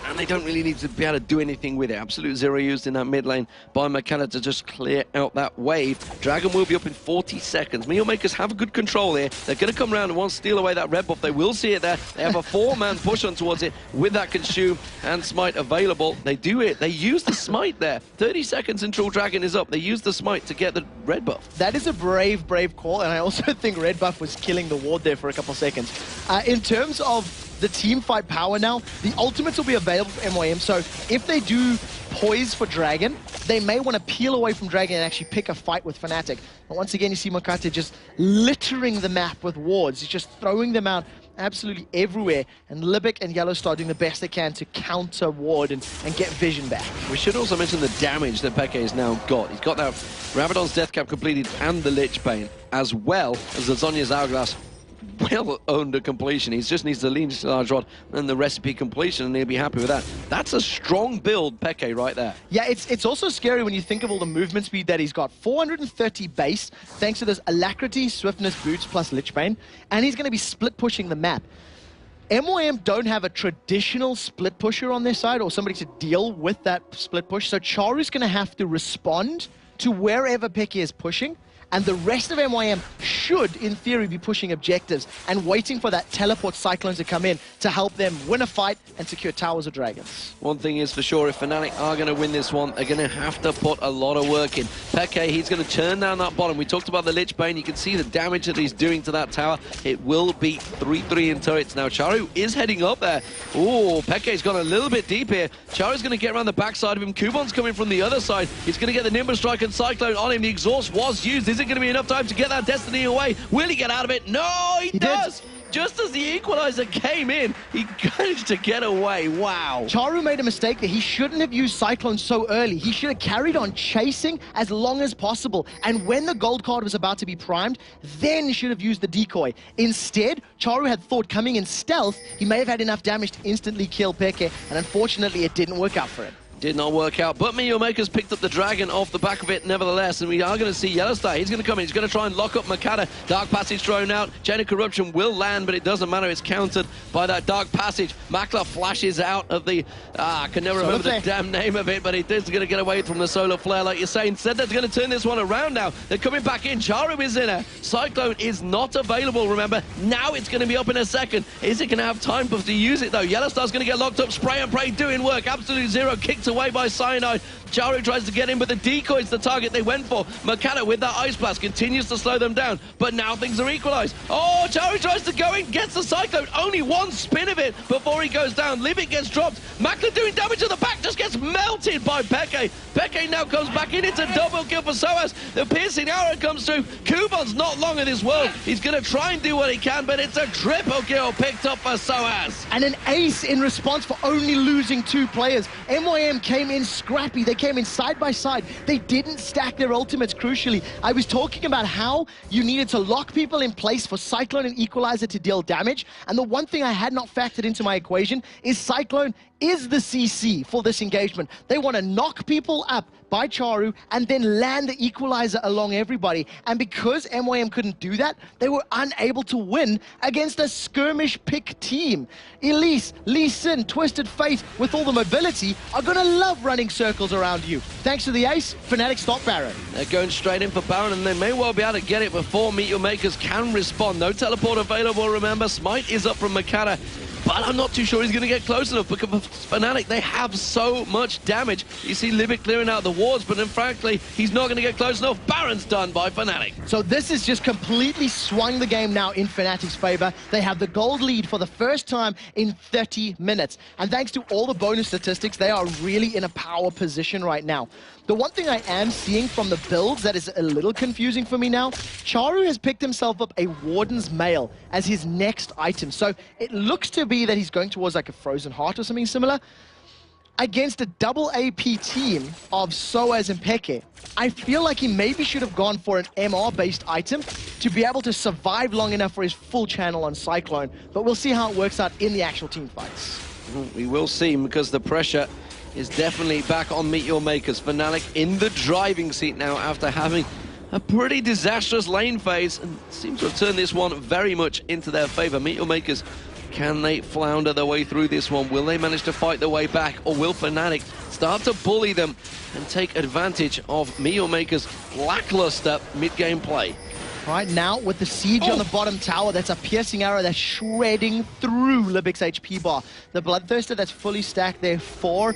and they don't really need to be able to do anything with it. Absolute zero used in that mid lane by McKenna to just clear out that wave. Dragon will be up in 40 seconds. Meteor Makers have good control here. They're going to come around and want to steal away that red buff. They will see it there. They have a 4-man push on towards it with that consume and smite available. They do it. They use the smite there. 30 seconds until Dragon is up. They use the smite to get the red buff. That is a brave, brave call, and I also think red buff was killing the ward there for a couple seconds. In terms of the team fight power now, the ultimates will be available for MYM, so if they do poise for Dragon, they may want to peel away from Dragon and actually pick a fight with Fnatic. But once again, you see Mokate just littering the map with wards. He's just throwing them out absolutely everywhere, and Libic and Yellowstar doing the best they can to counter ward and get vision back. We should also mention the damage that Peke has now got. He's got that Rabadon's Death Cap completed and the Lich Bane, as well as the Zhonya's Hourglass well under completion. He just needs the Leech Large Rod and the recipe completion, and he'll be happy with that. That's a strong build, Peke, right there. Yeah, it's also scary when you think of all the movement speed that he's got. 430 base, thanks to this Alacrity, Swiftness, Boots, plus Lich Bane, and he's going to be split pushing the map. MYM don't have a traditional split pusher on their side or somebody to deal with that split push, so Charu's going to have to respond to wherever Peke is pushing. And the rest of MYM should, in theory, be pushing objectives and waiting for that teleport Cyclones to come in to help them win a fight and secure towers or dragons. One thing is for sure, if Fnatic are going to win this one, they're going to have to put a lot of work in. Peke, he's going to turn down that bottom. We talked about the Lich Bane. You can see the damage that he's doing to that tower. It will be 3-3 in turrets. Now, Charu is heading up there. Oh, Peke's gone a little bit deep here. Charu's going to get around the backside of him. Kubon's coming from the other side. He's going to get the Nimbus Strike and Cyclone on him. The exhaust was used. Is it going to be enough time to get that Destiny away? Will he get out of it? No, he does! Just as the equalizer came in, he managed to get away. Wow. Charu made a mistake there. He shouldn't have used Cyclone so early. He should have carried on chasing as long as possible. And when the gold card was about to be primed, then he should have used the decoy. Instead, Charu had thought coming in stealth, he may have had enough damage to instantly kill Peke, and unfortunately, it didn't work out for him. Did not work out, but MYM picked up the dragon off the back of it nevertheless, and we are going to see Yellowstar. He's going to come in, he's going to try and lock up Makata. Dark Passage thrown out, Chain of Corruption will land, but it doesn't matter, it's countered by that Dark Passage. Makla flashes out of the, I can never remember the damn name of it, but it is going to get away from the Solar Flare, like you're saying. Instead, they're going to turn this one around now. They're coming back in, Charu is in there. Cyclone is not available, remember. Now it's going to be up in a second. Is it going to have time to use it, though? Yellowstar's going to get locked up, Spray and Pray doing work. Absolute Zero kicked away by Cyanide. Charu tries to get in, but the decoy's the target they went for. Makata with that Ice Blast continues to slow them down, but now things are equalized. Oh, Charu tries to go in, gets the Cyclone. Only one spin of it before he goes down. Livik gets dropped. Makla doing damage to the back, just gets melted by Peke. Peke now comes back in. It's a double kill for Soaz. The piercing arrow comes through. Kuban's not long in this world. He's going to try and do what he can, but it's a triple kill picked up for Soaz. And an ace in response for only losing 2 players. MYM came in scrappy. They came in side by side. They didn't stack their ultimates, crucially. I was talking about how you needed to lock people in place for Cyclone and Equalizer to deal damage. And the one thing I had not factored into my equation is Cyclone is the CC for this engagement. They want to knock people up by Charu and then land the Equalizer along everybody. And because MYM couldn't do that, they were unable to win against a skirmish pick team. Elise, Lee Sin, Twisted Fate, with all the mobility, are going to love running circles around you. Thanks to the ace, Fnatic stop Baron. They're going straight in for Baron, and they may well be able to get it before MYM can respond. No teleport available, remember. Smite is up from Makata. But I'm not too sure he's going to get close enough because Fnatic, they have so much damage. You see Livik clearing out the wards, but then frankly, he's not going to get close enough. Baron's done by Fnatic. So this has just completely swung the game now in Fnatic's favor. They have the gold lead for the first time in 30 minutes. And thanks to all the bonus statistics, they are really in a power position right now. The one thing I am seeing from the builds that is a little confusing for me now, Charu has picked himself up a Warden's Mail as his next item. So it looks to be that he's going towards like a Frozen Heart or something similar. Against a double AP team of Soaz and Peke, I feel like he maybe should have gone for an MR-based item to be able to survive long enough for his full channel on Cyclone. But we'll see how it works out in the actual team fights. We will see, because the pressure is definitely back on MYM. Fnatic in the driving seat now after having a pretty disastrous lane phase, and seems to have turned this one very much into their favor. MYM, can they flounder their way through this one? Will they manage to fight their way back, or will Fnatic start to bully them and take advantage of MYM's lackluster mid-game play? Right now, with the siege on the bottom tower, that's a piercing arrow that's shredding through Libik's HP bar. The Bloodthirster that's fully stacked there for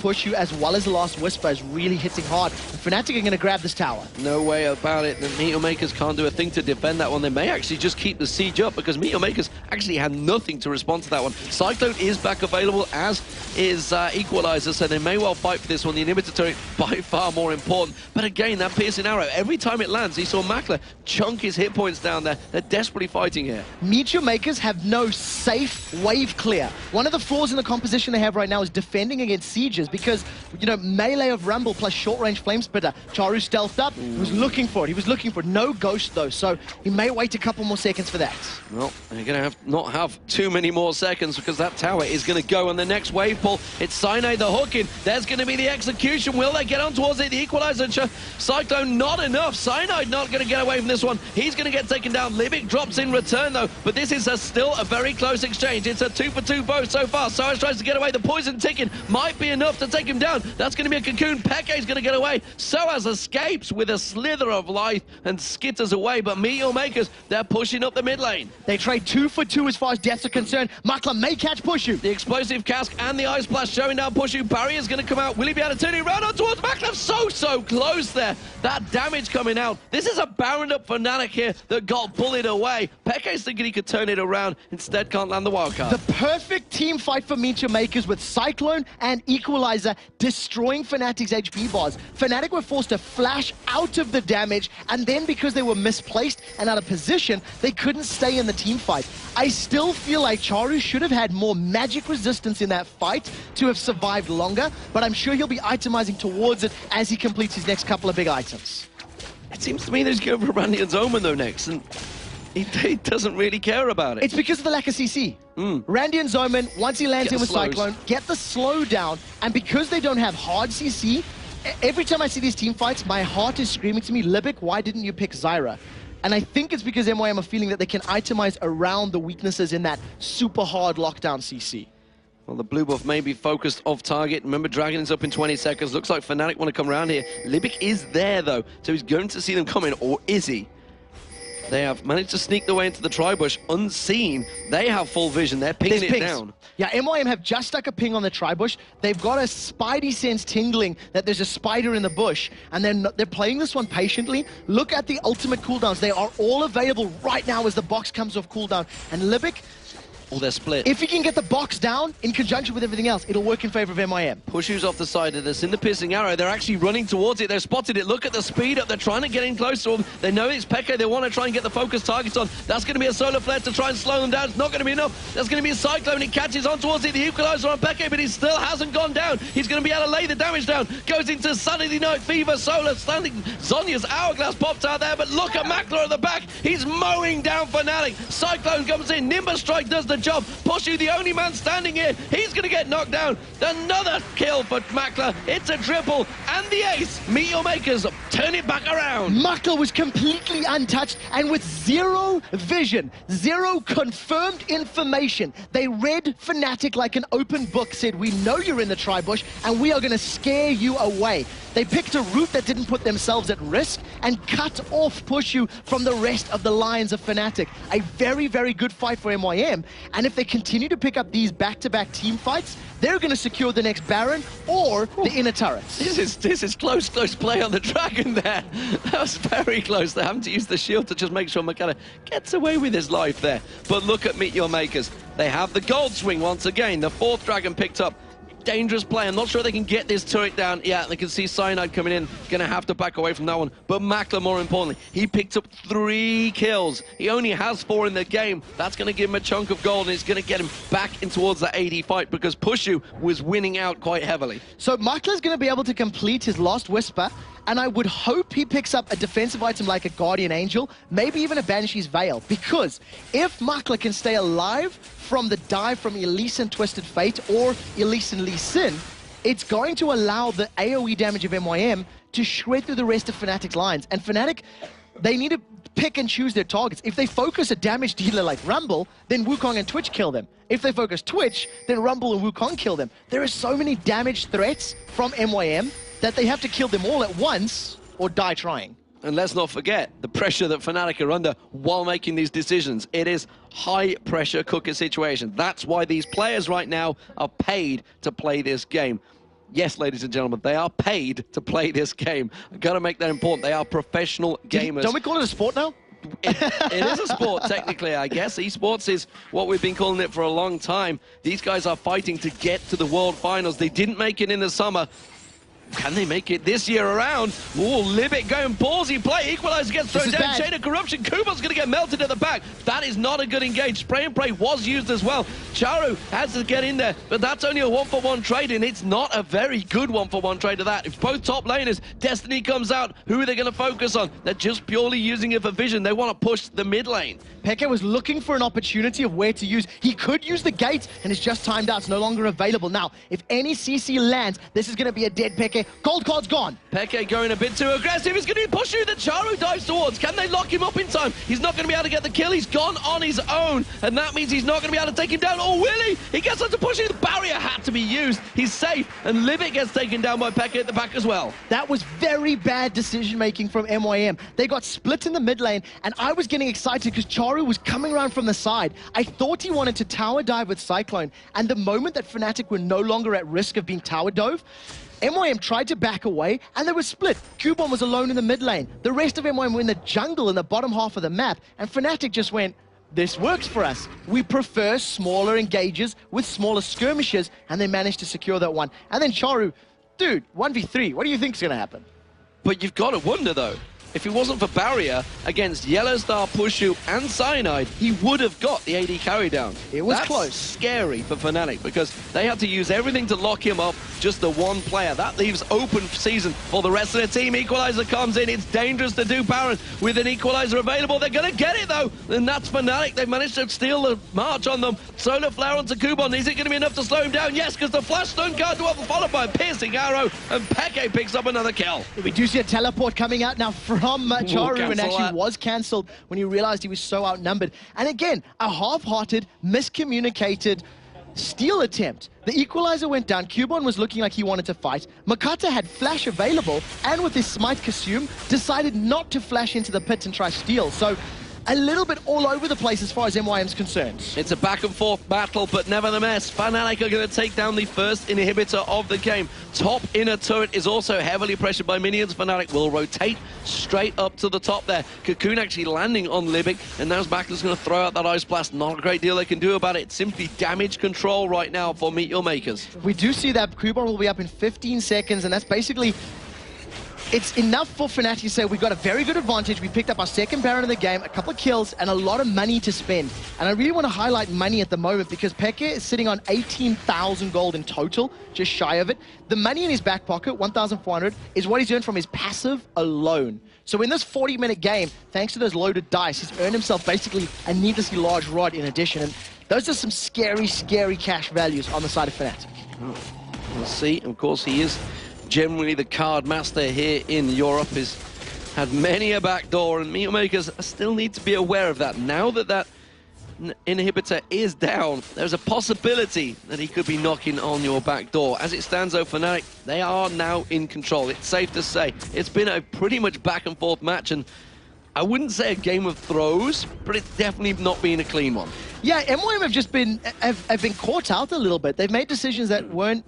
Push You, as well as the Last Whisper, is really hitting hard. Fnatic are going to grab this tower. No way about it. The MYM can't do a thing to defend that one. They may actually just keep the siege up, because MYM actually had nothing to respond to that one. Cyclone is back available, as is Equalizer, so they may well fight for this one. The inhibitor turret by far more important. But again, that piercing arrow, every time it lands, you saw Makla chunk his hit points down there. They're desperately fighting here. Meteor Makers have no safe wave clear. One of the flaws in the composition they have right now is defending against sieges, because, you know, melee of Rumble plus short-range Flame Spitter. Charu stealthed up. He was looking for it. He was looking for no ghost, though, so he may wait a couple more seconds for that. Well, they're going to not have too many more seconds, because that tower is going to go on the next wave pull. It's Cyanide the hook in. There's going to be the execution. Will they get on towards it? The Equalizer. Cyclone, not enough. Cyanide not going to get away from this one. He's going to get taken down. Livik drops in return, though, but this is still a very close exchange. It's a 2-for-2 both so far. Soaz tries to get away. The poison ticking might be enough to take him down. That's going to be a cocoon. Peke's going to get away. Soaz escapes with a slither of life and skitters away, but MYM, they're pushing up the mid lane. They trade 2 for 2 as far as deaths are concerned. Makla may catch Push You. The explosive cask and the ice blast showing down Push You. Barrier's going to come out. Will he be able to turn it around on towards Makla? So close there. That damage coming out. This is a Baron up Fnatic here that got bullied away. Peke's thinking he could turn it around. Instead, can't land the wildcard. The perfect team fight for MYM with Cyclone and Equalizer destroying Fnatic's HP bars. Fnatic were forced to flash out of the damage, and then because they were misplaced and out of position, they couldn't stay in the team fight. I still feel like Charu should have had more magic resistance in that fight to have survived longer, but I'm sure he'll be itemizing towards it as he completes his next couple of big items. It seems to me that he's going for Randian's Omen, though, next. And He doesn't really care about it. It's because of the lack of CC. Randy and Zoman, once he lands in with Cyclone, get the slow down, and because they don't have hard CC, every time I see these team fights, my heart is screaming to me, Libic, why didn't you pick Zyra? And I think it's because MYM are feeling that they can itemize around the weaknesses in that super hard lockdown CC. Well, the blue buff may be focused off target. Remember, Dragon is up in 20 seconds. Looks like Fnatic want to come around here. Libic is there, though, so he's going to see them coming, or is he? They have managed to sneak their way into the tri-bush unseen. They have full vision. They're pinging it down. Yeah, MYM have just stuck a ping on the tri-bush. They've got a spidey sense tingling that there's a spider in the bush, and they're playing this one patiently. Look at the ultimate cooldowns. They are all available right now as the box comes off cooldown. And Libic, Oh, they're split. if he can get the box down in conjunction with everything else, it'll work in favor of MYM. Pushu's off the side of this in the piercing arrow. They're actually running towards it. They've spotted it. Look at the speed up. They're trying to get in close to him. They know it's Peke. They want to try and get the focus targets on. That's going to be a solar flare to try and slow them down. It's not going to be enough. There's going to be a cyclone. He catches on towards it. The equalizer on Peke, but he still hasn't gone down. He's going to be able to lay the damage down. Goes into Saturday Night Fever. Solar standing. Zhonya's hourglass pops out there, but look at Makler at the back. He's mowing down Fnatic. Cyclone comes in. Nimbus Strike does the job. Pushu, the only man standing here, he's going to get knocked down. Another kill for Makler. It's a triple, and the ace. Meteor Makers turn it back around. Makler was completely untouched, and with zero vision, zero confirmed information, they read Fnatic like an open book, said, we know you're in the tri-bush, and we are going to scare you away. They picked a route that didn't put themselves at risk and cut off Pushu from the rest of the lines of Fnatic. A very, very good fight for MYM, and if they continue to pick up these back-to-back team fights, they're going to secure the next Baron or the inner turrets. This is close play on the Dragon there. That was very close. They're having to use the shield to just make sure Makata gets away with his life there. But look at Meteor Makers. They have the gold swing once again. The fourth Dragon picked up. Dangerous play. I'm not sure they can get this turret down. Yeah, they can see Cyanide coming in. Gonna have to back away from that one. But Makler, more importantly, he picked up 3 kills. He only has 4 in the game. That's gonna give him a chunk of gold, and it's gonna get him back in towards that AD fight because Pushu was winning out quite heavily. So Makler's gonna be able to complete his last Whisper, and I would hope he picks up a defensive item like a Guardian Angel, maybe even a Banshee's Veil, because if Makler can stay alive from the dive from Elise and Twisted Fate or Elise and Lee Sin, it's going to allow the AoE damage of MYM to shred through the rest of Fnatic's lines. And Fnatic, they need to pick and choose their targets. If they focus a damage dealer like Rumble, then Wukong and Twitch kill them. If they focus Twitch, then Rumble and Wukong kill them. There are so many damage threats from MYM that they have to kill them all at once or die trying. And let's not forget the pressure that Fnatic are under while making these decisions. It is high-pressure cooker situation. That's why these players right now are paid to play this game. Yes, ladies and gentlemen, they are paid to play this game. I've got to make that important. They are professional gamers. Don't we call it a sport now? It is a sport, technically, I guess. Esports is what we've been calling it for a long time. These guys are fighting to get to the World Finals. They didn't make it in the summer. Can they make it this year around? Oh, Libic going ballsy play. Equalizer gets thrown down. Chain of Corruption. Kubo's going to get melted at the back. That is not a good engage. Spray and pray was used as well. Charu has to get in there, but that's only a 1-for-1 trade, and it's not a very good 1-for-1 trade of that. If both top laners, Destiny comes out, who are they going to focus on? They're just purely using it for vision. They want to push the mid lane. Peke was looking for an opportunity of where to use. He could use the gate, and it's just timed out. It's no longer available. Now, if any CC lands, this is going to be a dead Peke. Gold card's gone. Peke going a bit too aggressive. He's going to push you. The Charu dives towards. Can they lock him up in time? He's not going to be able to get the kill. He's gone on his own, and that means he's not going to be able to take him down. Oh, will he? He gets on to push him. The barrier had to be used. He's safe, and Libic gets taken down by Peke at the back as well. That was very bad decision-making from MYM. They got split in the mid lane, and I was getting excited because Charu was coming around from the side. I thought he wanted to tower dive with Cyclone, and the moment that Fnatic were no longer at risk of being tower dove, MYM tried to back away, and they were split. Cubon was alone in the mid lane. The rest of MYM were in the jungle in the bottom half of the map, and Fnatic just went, this works for us. We prefer smaller engages with smaller skirmishes, and they managed to secure that one. And then Charu, dude, 1v3, what do you think is going to happen? But you've got to wonder, though, if it wasn't for barrier against Yellow Star, Pushu, and Cyanide, he would have got the AD carry down. It was That's close. Scary for Fnatic because they had to use everything to lock him up, just the one player. That leaves open season for the rest of the team. Equalizer comes in. It's dangerous to do Baron with an Equalizer available. They're going to get it, though, and that's Fnatic. They've managed to steal the march on them. Solar Flare onto Kubon. Is it going to be enough to slow him down? Yes, because the flash stun card followed by a piercing arrow, and Peke picks up another kill. We do see a teleport coming out now from Charu, and actually that. was cancelled when he realized he was so outnumbered. And again, a half-hearted, miscommunicated steal attempt. The Equalizer went down. Kubon was looking like he wanted to fight. Makata had flash available, and with his smite consume, decided not to flash into the pit and try steal. So a little bit all over the place as far as MYM's concerned. It's a back and forth battle, but nevertheless, Fnatic are going to take down the first inhibitor of the game. Top inner turret is also heavily pressured by minions. Fnatic will rotate straight up to the top there. Cocoon actually landing on Libic, and now Backler's going to throw out that Ice Blast. Not a great deal they can do about it. It's simply damage control right now for Meet Your Makers. We do see that Kubon will be up in 15 seconds, and that's basically... It's enough for Fnatic to say, we got a very good advantage. We picked up our second Baron of the game, a couple of kills, and a lot of money to spend. And I really want to highlight money at the moment because Peke is sitting on 18,000 gold in total, just shy of it. The money in his back pocket, 1,400, is what he's earned from his passive alone. So in this 40-minute game, thanks to those loaded dice, he's earned himself basically a needlessly large rod in addition. And those are some scary, scary cash values on the side of Fnatic. We'll see. Of course, he is generally the card master here in Europe. Has had many a backdoor, and Meet Your Makers still need to be aware of that. Now that that inhibitor is down, there's a possibility that he could be knocking on your back door. As it stands though, Fnatic, they are now in control. It's safe to say it's been a pretty much back and forth match, and I wouldn't say a game of throws, but it's definitely not been a clean one. Yeah, MYM have just been have been caught out a little bit. They've made decisions that were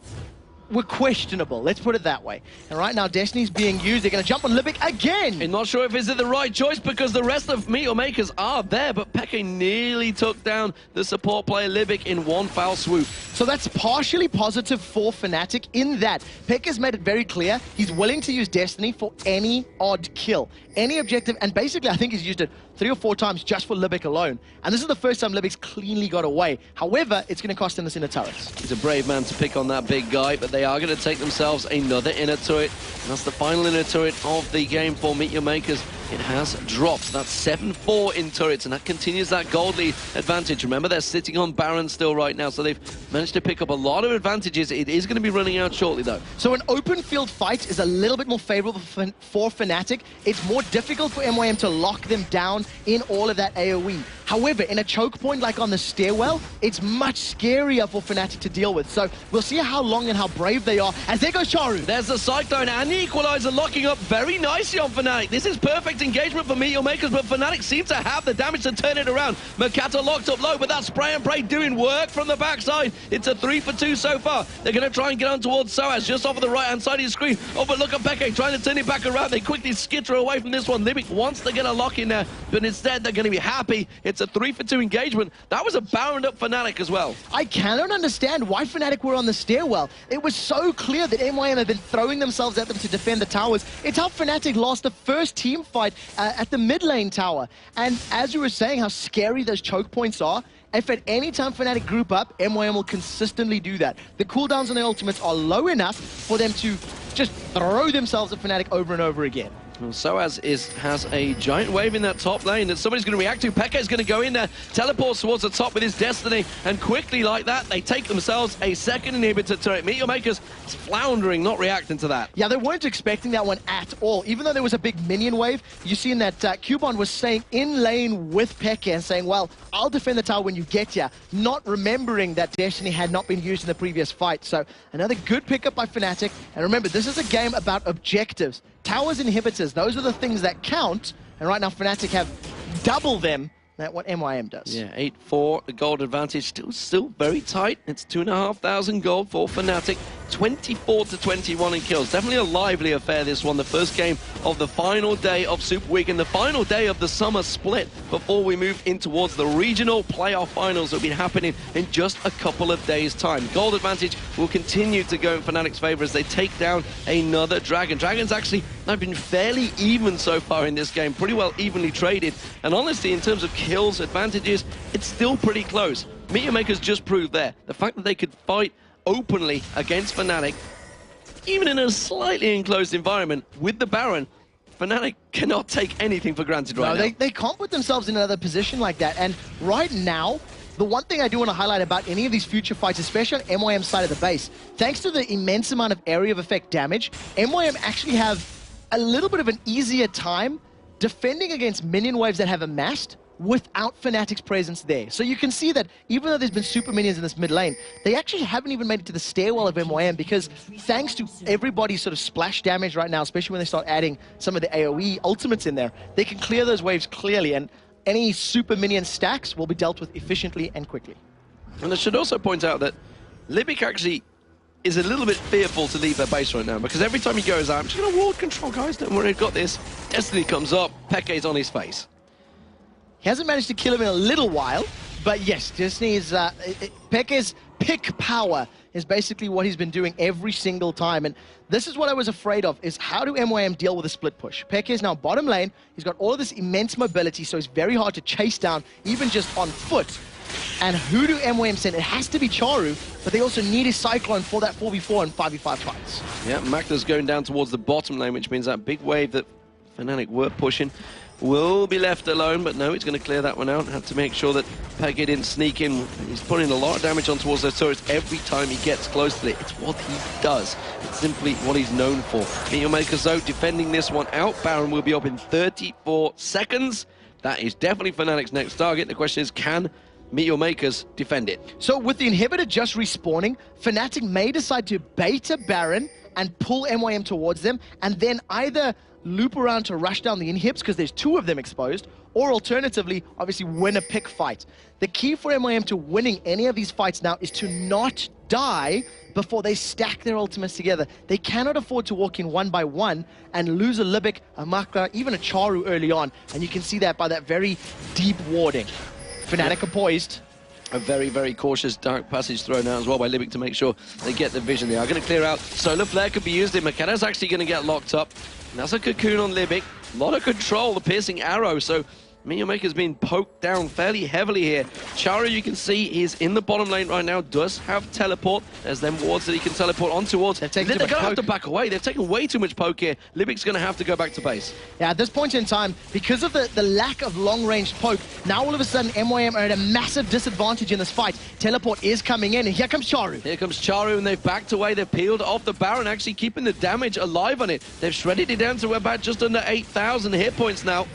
questionable, let's put it that way. And right now, Destiny's being used. They're going to jump on Libic again. I'm not sure if it's the right choice because the rest of Meet Your Makers are there, but Peke nearly took down the support player Libic in one foul swoop. So that's partially positive for Fnatic in that Peke has made it very clear he's willing to use Destiny for any odd kill, any objective, and basically I think he's used it 3 or 4 times just for Libic alone. And this is the first time Libic's cleanly got away. However, it's going to cost him this inner turrets. He's a brave man to pick on that big guy, but they are going to take themselves another inner turret. And that's the final inner turret of the game for Meet Your Makers. It has dropped. That's 7-4 in turrets, and that continues that gold lead advantage. Remember, they're sitting on Baron still right now, so they've managed to pick up a lot of advantages. It is going to be running out shortly, though. So an open field fight is a little bit more favorable for Fnatic. It's more difficult for MYM to lock them down in all of that AoE. However, in a choke point like on the stairwell, it's much scarier for Fnatic to deal with. So we'll see how long and how brave they are. As there goes Charu. There's the Cyclone and the Equalizer locking up very nicely on Fnatic. This is perfect engagement for Meet Your Makers, but Fnatic seem to have the damage to turn it around. Makata locked up low, but that spray and pray doing work from the backside. It's a 3 for 2 so far. They're going to try and get on towards Soaz, just off of the right-hand side of your screen. Oh, but look at Peke trying to turn it back around. They quickly skitter away from this one. Libic wants to get a lock in there, but instead they're going to be happy. It's a 3 for 2 engagement. That was a Baron up Fnatic as well. I cannot understand why Fnatic were on the stairwell. It was so clear that MYM had been throwing themselves at them to defend the towers. It's how Fnatic lost the first team fight at the mid lane tower. And as you were saying, how scary those choke points are, if at any time Fnatic group up, MYM will consistently do that. The cooldowns on their ultimates are low enough for them to just throw themselves at Fnatic over and over again. Well, Soaz has a giant wave in that top lane that somebody's going to react to. Peke is going to go in there, teleports towards the top with his Destiny, and quickly like that, they take themselves a second inhibitor turret. Meet Your Makers is floundering, not reacting to that. Yeah, they weren't expecting that one at all. Even though there was a big minion wave, you see in that Kubon was staying in lane with Peke and saying, well, I'll defend the tower when you get here, not remembering that Destiny had not been used in the previous fight. So another good pickup by Fnatic. And remember, this is a game about objectives. Towers, inhibitors, those are the things that count. And right now, Fnatic have double them at what MYM does. Yeah, 8-4, the gold advantage still very tight. It's 2,500 gold for Fnatic, 24-21 in kills. Definitely a lively affair, this one. The first game of the final day of Super Week and the final day of the summer split before we move in towards the regional playoff finals that will be happening in just a couple of days' time. Gold advantage will continue to go in Fnatic's favor as they take down another Dragon. Dragons actually have been fairly even so far in this game, pretty well evenly traded. And honestly, in terms of kills, advantages, it's still pretty close. Meteor Makers just proved there. The fact that they could fight openly against Fnatic, even in a slightly enclosed environment with the Baron, Fnatic cannot take anything for granted right now. They can't put themselves in another position like that. And right now, the one thing I do want to highlight about any of these future fights, especially on MYM's side of the base, thanks to the immense amount of area of effect damage, MYM actually have a little bit of an easier time defending against minion waves that have amassed without Fnatic's presence there. So you can see that even though there's been super minions in this mid lane, they actually haven't even made it to the stairwell of MYM because thanks to everybody's sort of splash damage right now, especially when they start adding some of the AoE ultimates in there, they can clear those waves clearly, and any super minion stacks will be dealt with efficiently and quickly. And I should also point out that Libic actually is a little bit fearful to leave their base right now because every time he goes out, I'm just going to ward control, guys, don't worry, I've got this. Destiny comes up, Peke's on his face. He hasn't managed to kill him in a little while, but yes, Disney's Peke's pick power is basically what he's been doing every single time, and this is what I was afraid of, is how do MYM deal with a split push? Peke is now bottom lane, he's got all of this immense mobility, so it's very hard to chase down, even just on foot. And who do MYM send? It has to be Charu, but they also need his Cyclone for that 4v4 and 5v5 fights. Yeah, Magda's going down towards the bottom lane, which means that big wave that Fnatic were pushing will be left alone, but no, he's going to clear that one out. Have to make sure that Peke didn't sneak in. He's putting a lot of damage on towards those turrets every time he gets close to it. It's what he does. It's simply what he's known for. Meteor Makers, though, defending this one out. Baron will be up in 34 seconds. That is definitely Fnatic's next target. The question is, can Meteor Makers defend it? So with the inhibitor just respawning, Fnatic may decide to bait a Baron and pull MYM towards them, and then either loop around to rush down the inhibs because there's two of them exposed, or alternatively, obviously win a pick fight. The key for MYM to winning any of these fights now is to not die before they stack their ultimates together. They cannot afford to walk in one by one and lose a Libic, a Makra, even a Charu early on, and you can see that by that very deep warding. Fnatic are poised. A very, very cautious Dark Passage thrown out as well by Libic to make sure they get the vision. They are going to clear out. Solar Flare could be used. McKenna's actually going to get locked up. And that's a cocoon on Libic. A lot of control, the piercing arrow. So Meteor Maker's been poked down fairly heavily here. Charu, you can see, is in the bottom lane right now, does have teleport. There's them wards that he can teleport on towards. They're going to have to back away. They've taken way too much poke here. Libic's going to have to go back to base. Yeah, at this point in time, because of the lack of long-range poke, now all of a sudden MYM are at a massive disadvantage in this fight. Teleport is coming in, and here comes Charu. Here comes Charu, and they've backed away. They've peeled off the Baron, actually keeping the damage alive on it. They've shredded it down to about just under 8,000 hit points now.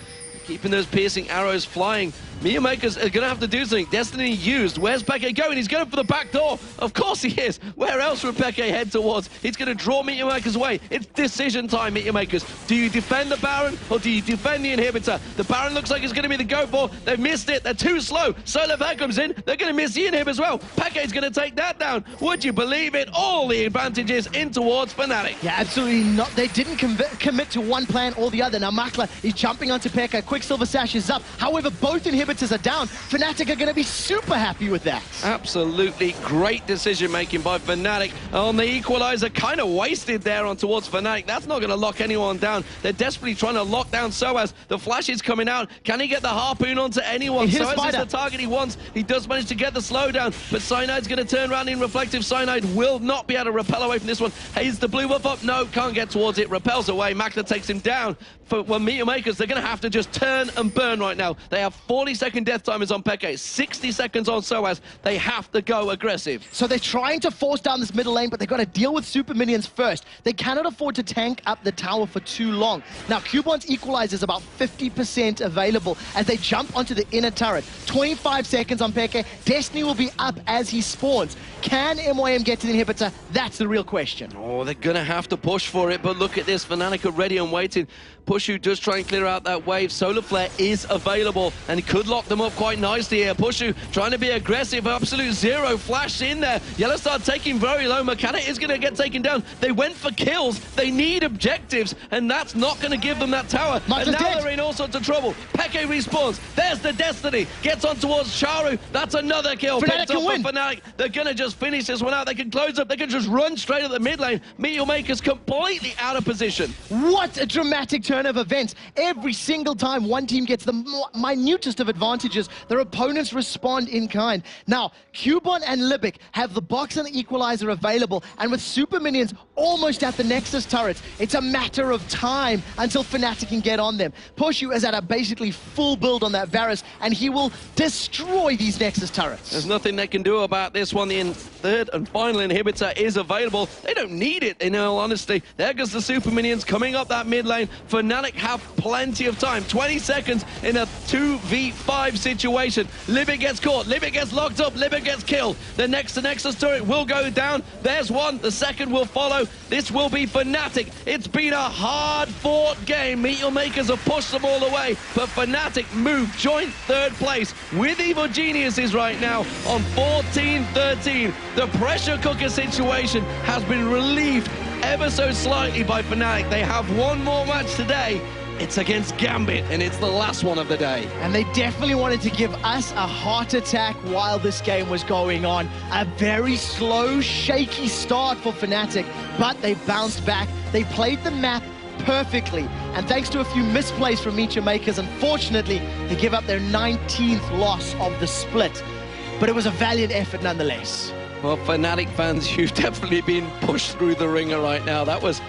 Keeping those piercing arrows flying. Meteor Makers are going to have to do something. Destiny used. Where's Peke going? He's going for the back door. Of course he is. Where else would Peke head towards? He's going to draw Meteor Makers away. It's decision time, Meteor Makers. Do you defend the Baron or do you defend the inhibitor? The Baron looks like it's going to be the go for. They've missed it. They're too slow. Solar Flare comes in. They're going to miss the inhib as well. Peke's going to take that down. Would you believe it? All the advantages in towards Fnatic. Yeah, absolutely not. They didn't commit to one plan or the other. Now Makla is jumping onto Peke. Quicksilver Sash is up. However, both inhibitors are down. Fnatic are going to be super happy with that. Absolutely great decision making by Fnatic on the equalizer. Kind of wasted there on towards Fnatic. That's not going to lock anyone down. They're desperately trying to lock down Soaz. The flash is coming out. Can he get the harpoon onto anyone? Soaz is the target he wants. He does manage to get the slowdown, but Cyanide's going to turn around in reflective. Cyanide will not be able to repel away from this one. Hayes the blue buff up. No, can't get towards it. Repels away. Makla takes him down. For Meteor Makers, they're going to have to just turn and burn right now. They have 40-second death timers on Peke, 60 seconds on Soaz. They have to go aggressive. So they're trying to force down this middle lane, but they've got to deal with super minions first. They cannot afford to tank up the tower for too long. Now, Cubon's equalizer is about 50% available as they jump onto the inner turret. 25 seconds on Peke. Destiny will be up as he spawns. Can MYM get to the inhibitor? That's the real question. Oh, they're going to have to push for it, but look at this. Fnatic are ready and waiting. Pushu does try and clear out that wave. Solar Flare is available, and he could lock them up quite nicely here. Pushu trying to be aggressive. Absolute Zero flash in there. Yellowstar taking very low. Mechanic is going to get taken down. They went for kills. They need objectives, and that's not going to give them that tower. And now they're in all sorts of trouble. Peke respawns. There's the Destiny. Gets on towards Charu. That's another kill. Picked up for Fnatic. They're going to just finish this one out. They can close up. They can just run straight at the mid lane. Meteor Maker's completely out of position. What a dramatic turn of events. Every single time one team gets the minutest of advantages, their opponents respond in kind. Now, Cubon and Libic have the box and the equalizer available, and with super minions almost at the Nexus turrets, it's a matter of time until Fnatic can get on them. Pushu is at a basically full build on that Varus, and he will destroy these Nexus turrets. There's nothing they can do about this one. The third and final inhibitor is available. They don't need it, in all honesty. There goes the super minions coming up that mid lane. Fnatic have plenty of time. 20 seconds in a 2v5 situation. Libic gets caught. Libic gets locked up. Libic gets killed. The next Nexus turret will go down. There's one. The second will follow. This will be Fnatic. It's been a hard-fought game. Meteor Makers have pushed them all away, but Fnatic move joint third place with Evil Geniuses right now on 14-13. The pressure cooker situation has been relieved ever so slightly by Fnatic. They have one more match today. It's against Gambit, and it's the last one of the day. And they definitely wanted to give us a heart attack while this game was going on. A very slow, shaky start for Fnatic, but they bounced back. They played the map perfectly, and thanks to a few misplays from Meteor Makers, unfortunately, they give up their 19th loss of the split. But it was a valiant effort nonetheless. Well, Fnatic fans, you've definitely been pushed through the ringer right now. That was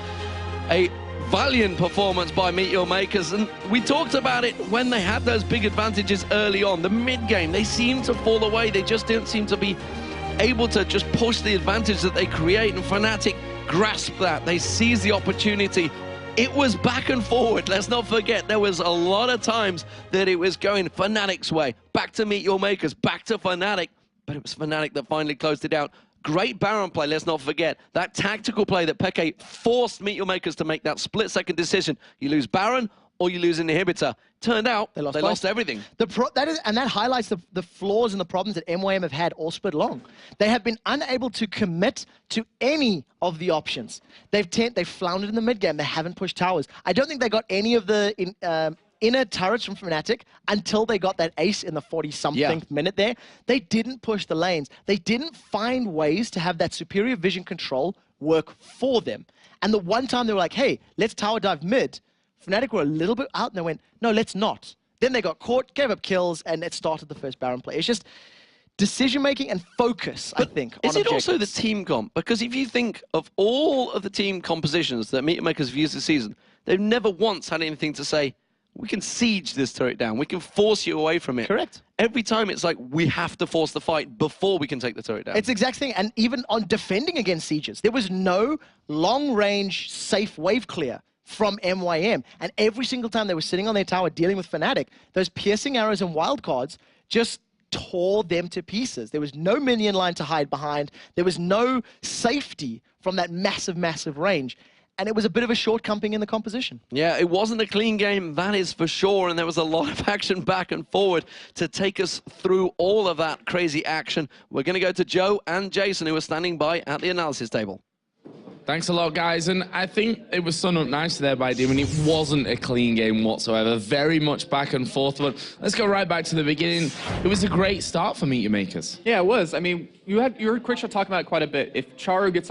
a valiant performance by Meteor Makers, and we talked about it when they had those big advantages early on. The mid-game, they seemed to fall away. They just didn't seem to be able to just push the advantage that they create, and Fnatic grasped that. They seized the opportunity. It was back and forward. Let's not forget, there was a lot of times that it was going Fnatic's way. Back to Meteor Makers, back to Fnatic, but it was Fnatic that finally closed it out. Great Baron play, let's not forget. That tactical play that Peke forced Meteor Makers to make that split-second decision. You lose Baron or you lose an inhibitor. Turned out, they lost everything. That highlights the flaws and the problems that MYM have had all split long. They have been unable to commit to any of the options. They've floundered in the mid-game. They haven't pushed towers. I don't think they got any of the inner turrets from Fnatic until they got that ace in the 40-something minute there. They didn't push the lanes. They didn't find ways to have that superior vision control work for them. And the one time they were like, hey, let's tower dive mid, Fnatic were a little bit out and they went, no, let's not. Then they got caught, gave up kills, and it started the first Baron play. It's just decision-making and focus, I think, on Is it also the team comp? Because if you think of all of the team compositions that Meteor Makers have used this season, they've never once had anything to say, we can siege this turret down. We can force you away from it. Correct. Every time it's like, we have to force the fight before we can take the turret down. It's the exact thing. And even on defending against sieges, there was no long-range safe wave clear from MYM. And every single time they were sitting on their tower dealing with Fnatic, those piercing arrows and wildcards just tore them to pieces. There was no minion line to hide behind. There was no safety from that massive, massive range. And it was a bit of a shortcoming in the composition. Yeah, it wasn't a clean game, that is for sure, and there was a lot of action back and forward to take us through all of that crazy action. We're going to go to Joe and Jason, who are standing by at the analysis table. Thanks a lot, guys, and I think it was summed up nicely there by Demon. It wasn't a clean game whatsoever, very much back and forth, but let's go right back to the beginning. It was a great start for Meteor Makers. Yeah, it was. I mean, you heard Quickshot talking about it quite a bit. If Charu gets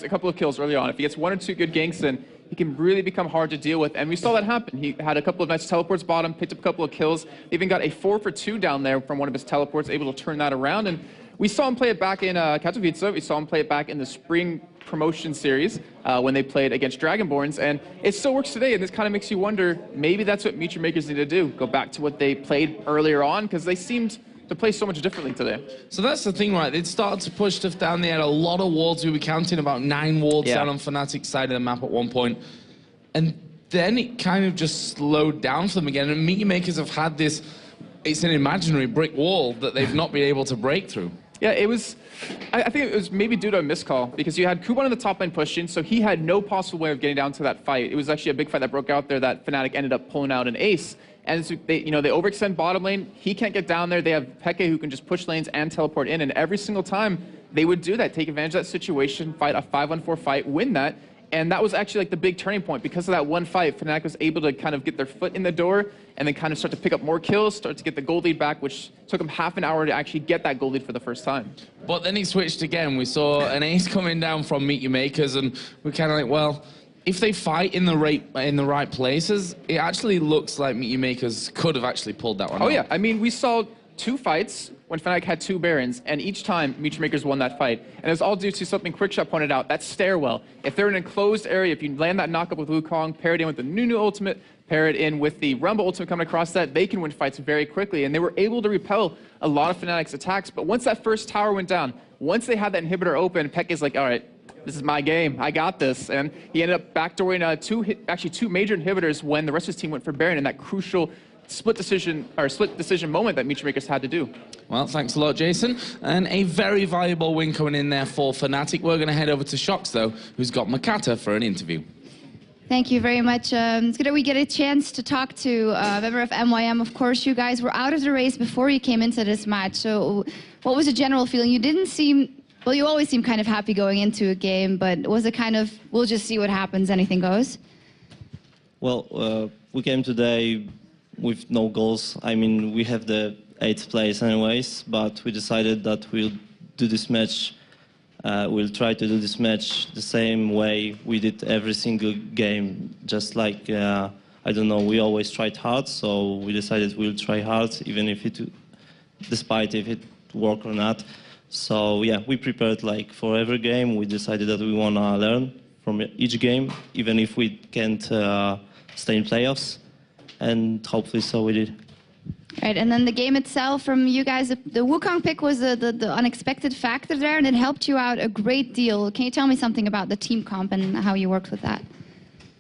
a couple of kills early on, if he gets 1 or 2 good ganks in, he can really become hard to deal with, and we saw that happen. He had a couple of nice teleports bottom, picked up a couple of kills, they even got a 4 for 2 down there from one of his teleports, able to turn that around, and we saw him play it back in Katowice. We saw him play it back in the spring promotion series when they played against Dragonborns, and it still works today, and this kind of makes you wonder, maybe that's what Meteor Makers need to do, go back to what they played earlier on, because they seemed to play so much differently today. So that's the thing, right? They'd started to push stuff down. They had a lot of wards. We were counting about 9 wards down on Fnatic's side of the map at one point. And then it kind of just slowed down for them again. And Meteor Makers have had this, it's an imaginary brick wall that they've not been able to break through. Yeah, it was. I think it was maybe due to a miscall because you had Kuban in the top lane pushing, so he had no possible way of getting down to that fight. It was actually a big fight that broke out there that Fnatic ended up pulling out an ace. And so they overextend bottom lane. He can't get down there. They have Peke who can just push lanes and teleport in. And every single time they would do that, take advantage of that situation, fight a 5-on-4 fight, win that. And that was actually like the big turning point. Because of that one fight, Fnatic was able to kind of get their foot in the door and then kind of start to pick up more kills, start to get the gold lead back, which took them half an hour to actually get that gold lead for the first time. But then he switched again. We saw an ace coming down from Meet Your Makers, and we're kind of like, well, if they fight in the right places, it actually looks like Meet Your Makers could have actually pulled that one out. Oh, yeah. I mean, we saw 2 fights when Fnatic had 2 Barons, and each time Meet Your Makers won that fight. And it was all due to something Quickshot pointed out, that stairwell. If they're in an enclosed area, if you land that knockup with Wukong, pair it in with the Nunu ultimate, pair it in with the Rumble ultimate coming across that, they can win fights very quickly. And they were able to repel a lot of Fnatic's attacks. But once that first tower went down, once they had that inhibitor open, Peke's like, all right, this is my game. I got this. And he ended up backdooring two major inhibitors when the rest of his team went for Baron in that crucial split decision moment that Meet Your Makers had to do. Well, thanks a lot, Jason. And a very valuable win coming in there for Fnatic. We're going to head over to Shox, though, who's got Makata for an interview. Thank you very much. It's good that we get a chance to talk to a member of MYM. Of course, you guys were out of the race before you came into this match. So what was the general feeling? You didn't seem, well, you always seem kind of happy going into a game, but was it kind of, we'll just see what happens, anything goes? Well, we came today with no goals. I mean, we have the 8th place anyways, but we decided that we'll do this match. We'll try to do this match the same way we did every single game. Just like, I don't know, we always tried hard, so we decided we'll try hard, even if despite if it worked or not. So yeah, we prepared like for every game. We decided that we want to learn from each game, even if we can't stay in playoffs. And hopefully so we did. Right, and then the game itself from you guys, the Wukong pick was the unexpected factor there, and it helped you out a great deal. Can you tell me something about the team comp and how you worked with that?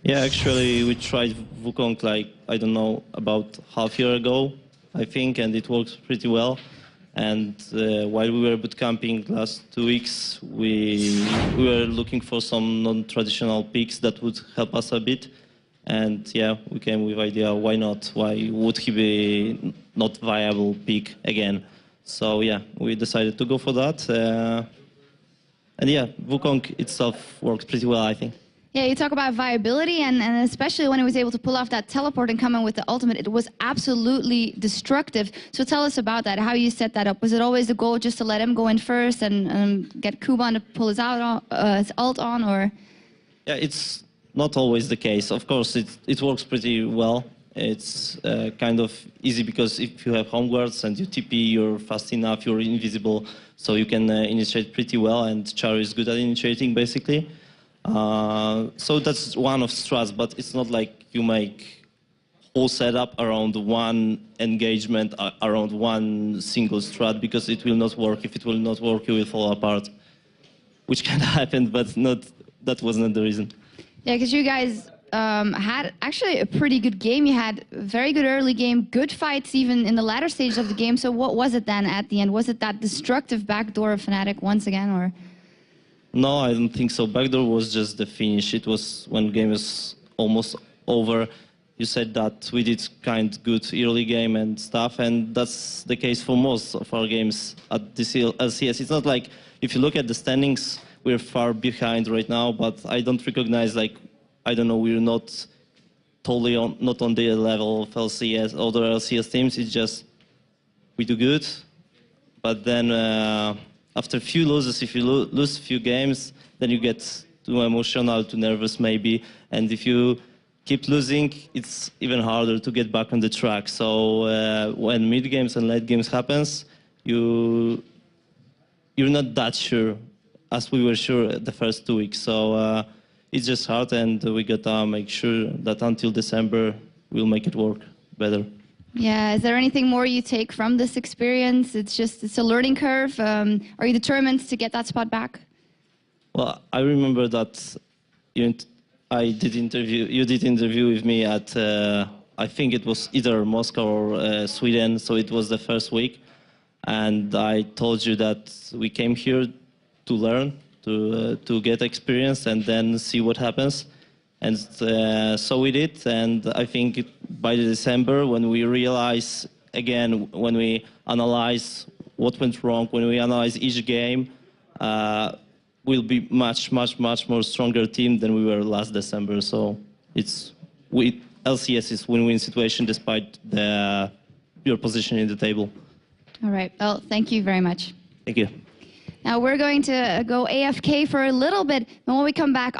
Yeah, actually, we tried Wukong like, I don't know, about half a year ago, I think, and it worked pretty well. And while we were bootcamping last 2 weeks, we were looking for some non-traditional picks that would help us a bit. And yeah, we came with the idea, why not? Why would he be not viable pick again? So yeah, we decided to go for that. And yeah, Wukong itself worked pretty well, I think. Yeah, you talk about viability, and especially when he was able to pull off that teleport and come in with the ultimate, it was absolutely destructive. So tell us about that, how you set that up. Was it always the goal just to let him go in first and get Kuban to pull his ult on, or? Yeah, it's not always the case. Of course, it works pretty well. It's kind of easy because if you have home guards and you TP, you're fast enough, you're invisible, so you can initiate pretty well, and Char is good at initiating, basically. So that's one of strats, but it's not like you make whole setup around one engagement, around one single strat, because it will not work. If it will not work, you will fall apart, which kind of happened, but that wasn't the reason. Yeah, because you guys had actually a pretty good game. You had a very good early game, good fights even in the latter stage of the game. So what was it then at the end? Was it that destructive backdoor of Fnatic once again, or? No, I don't think so. Backdoor was just the finish. It was when the game was almost over. You said that we did kind good early game and stuff, and that's the case for most of our games at this LCS. It's not like, if you look at the standings, we're far behind right now, but I don't recognize, like, I don't know, we're not totally not on the level of LCS, other LCS teams. It's just, we do good, but then after a few losses, if you lose a few games, then you get too emotional, too nervous maybe, and if you keep losing, it's even harder to get back on the track. So when mid games and late games happens, you're not that sure as we were sure the first 2 weeks. So it's just hard, and we gotta make sure that until December we'll make it work better. Yeah, is there anything more you take from this experience? It's a learning curve. Are you determined to get that spot back? Well, I remember that you did interview with me at, I think it was either Moscow or Sweden, so it was the first week. And I told you that we came here to learn, to get experience, and then see what happens. And so we did. And I think by December, when we realize, again, when we analyze what went wrong, when we analyze each game, we'll be much more stronger team than we were last December. So LCS is win-win situation despite your position in the table. All right. Well, thank you very much. Thank you. Now we're going to go AFK for a little bit, and when we come back,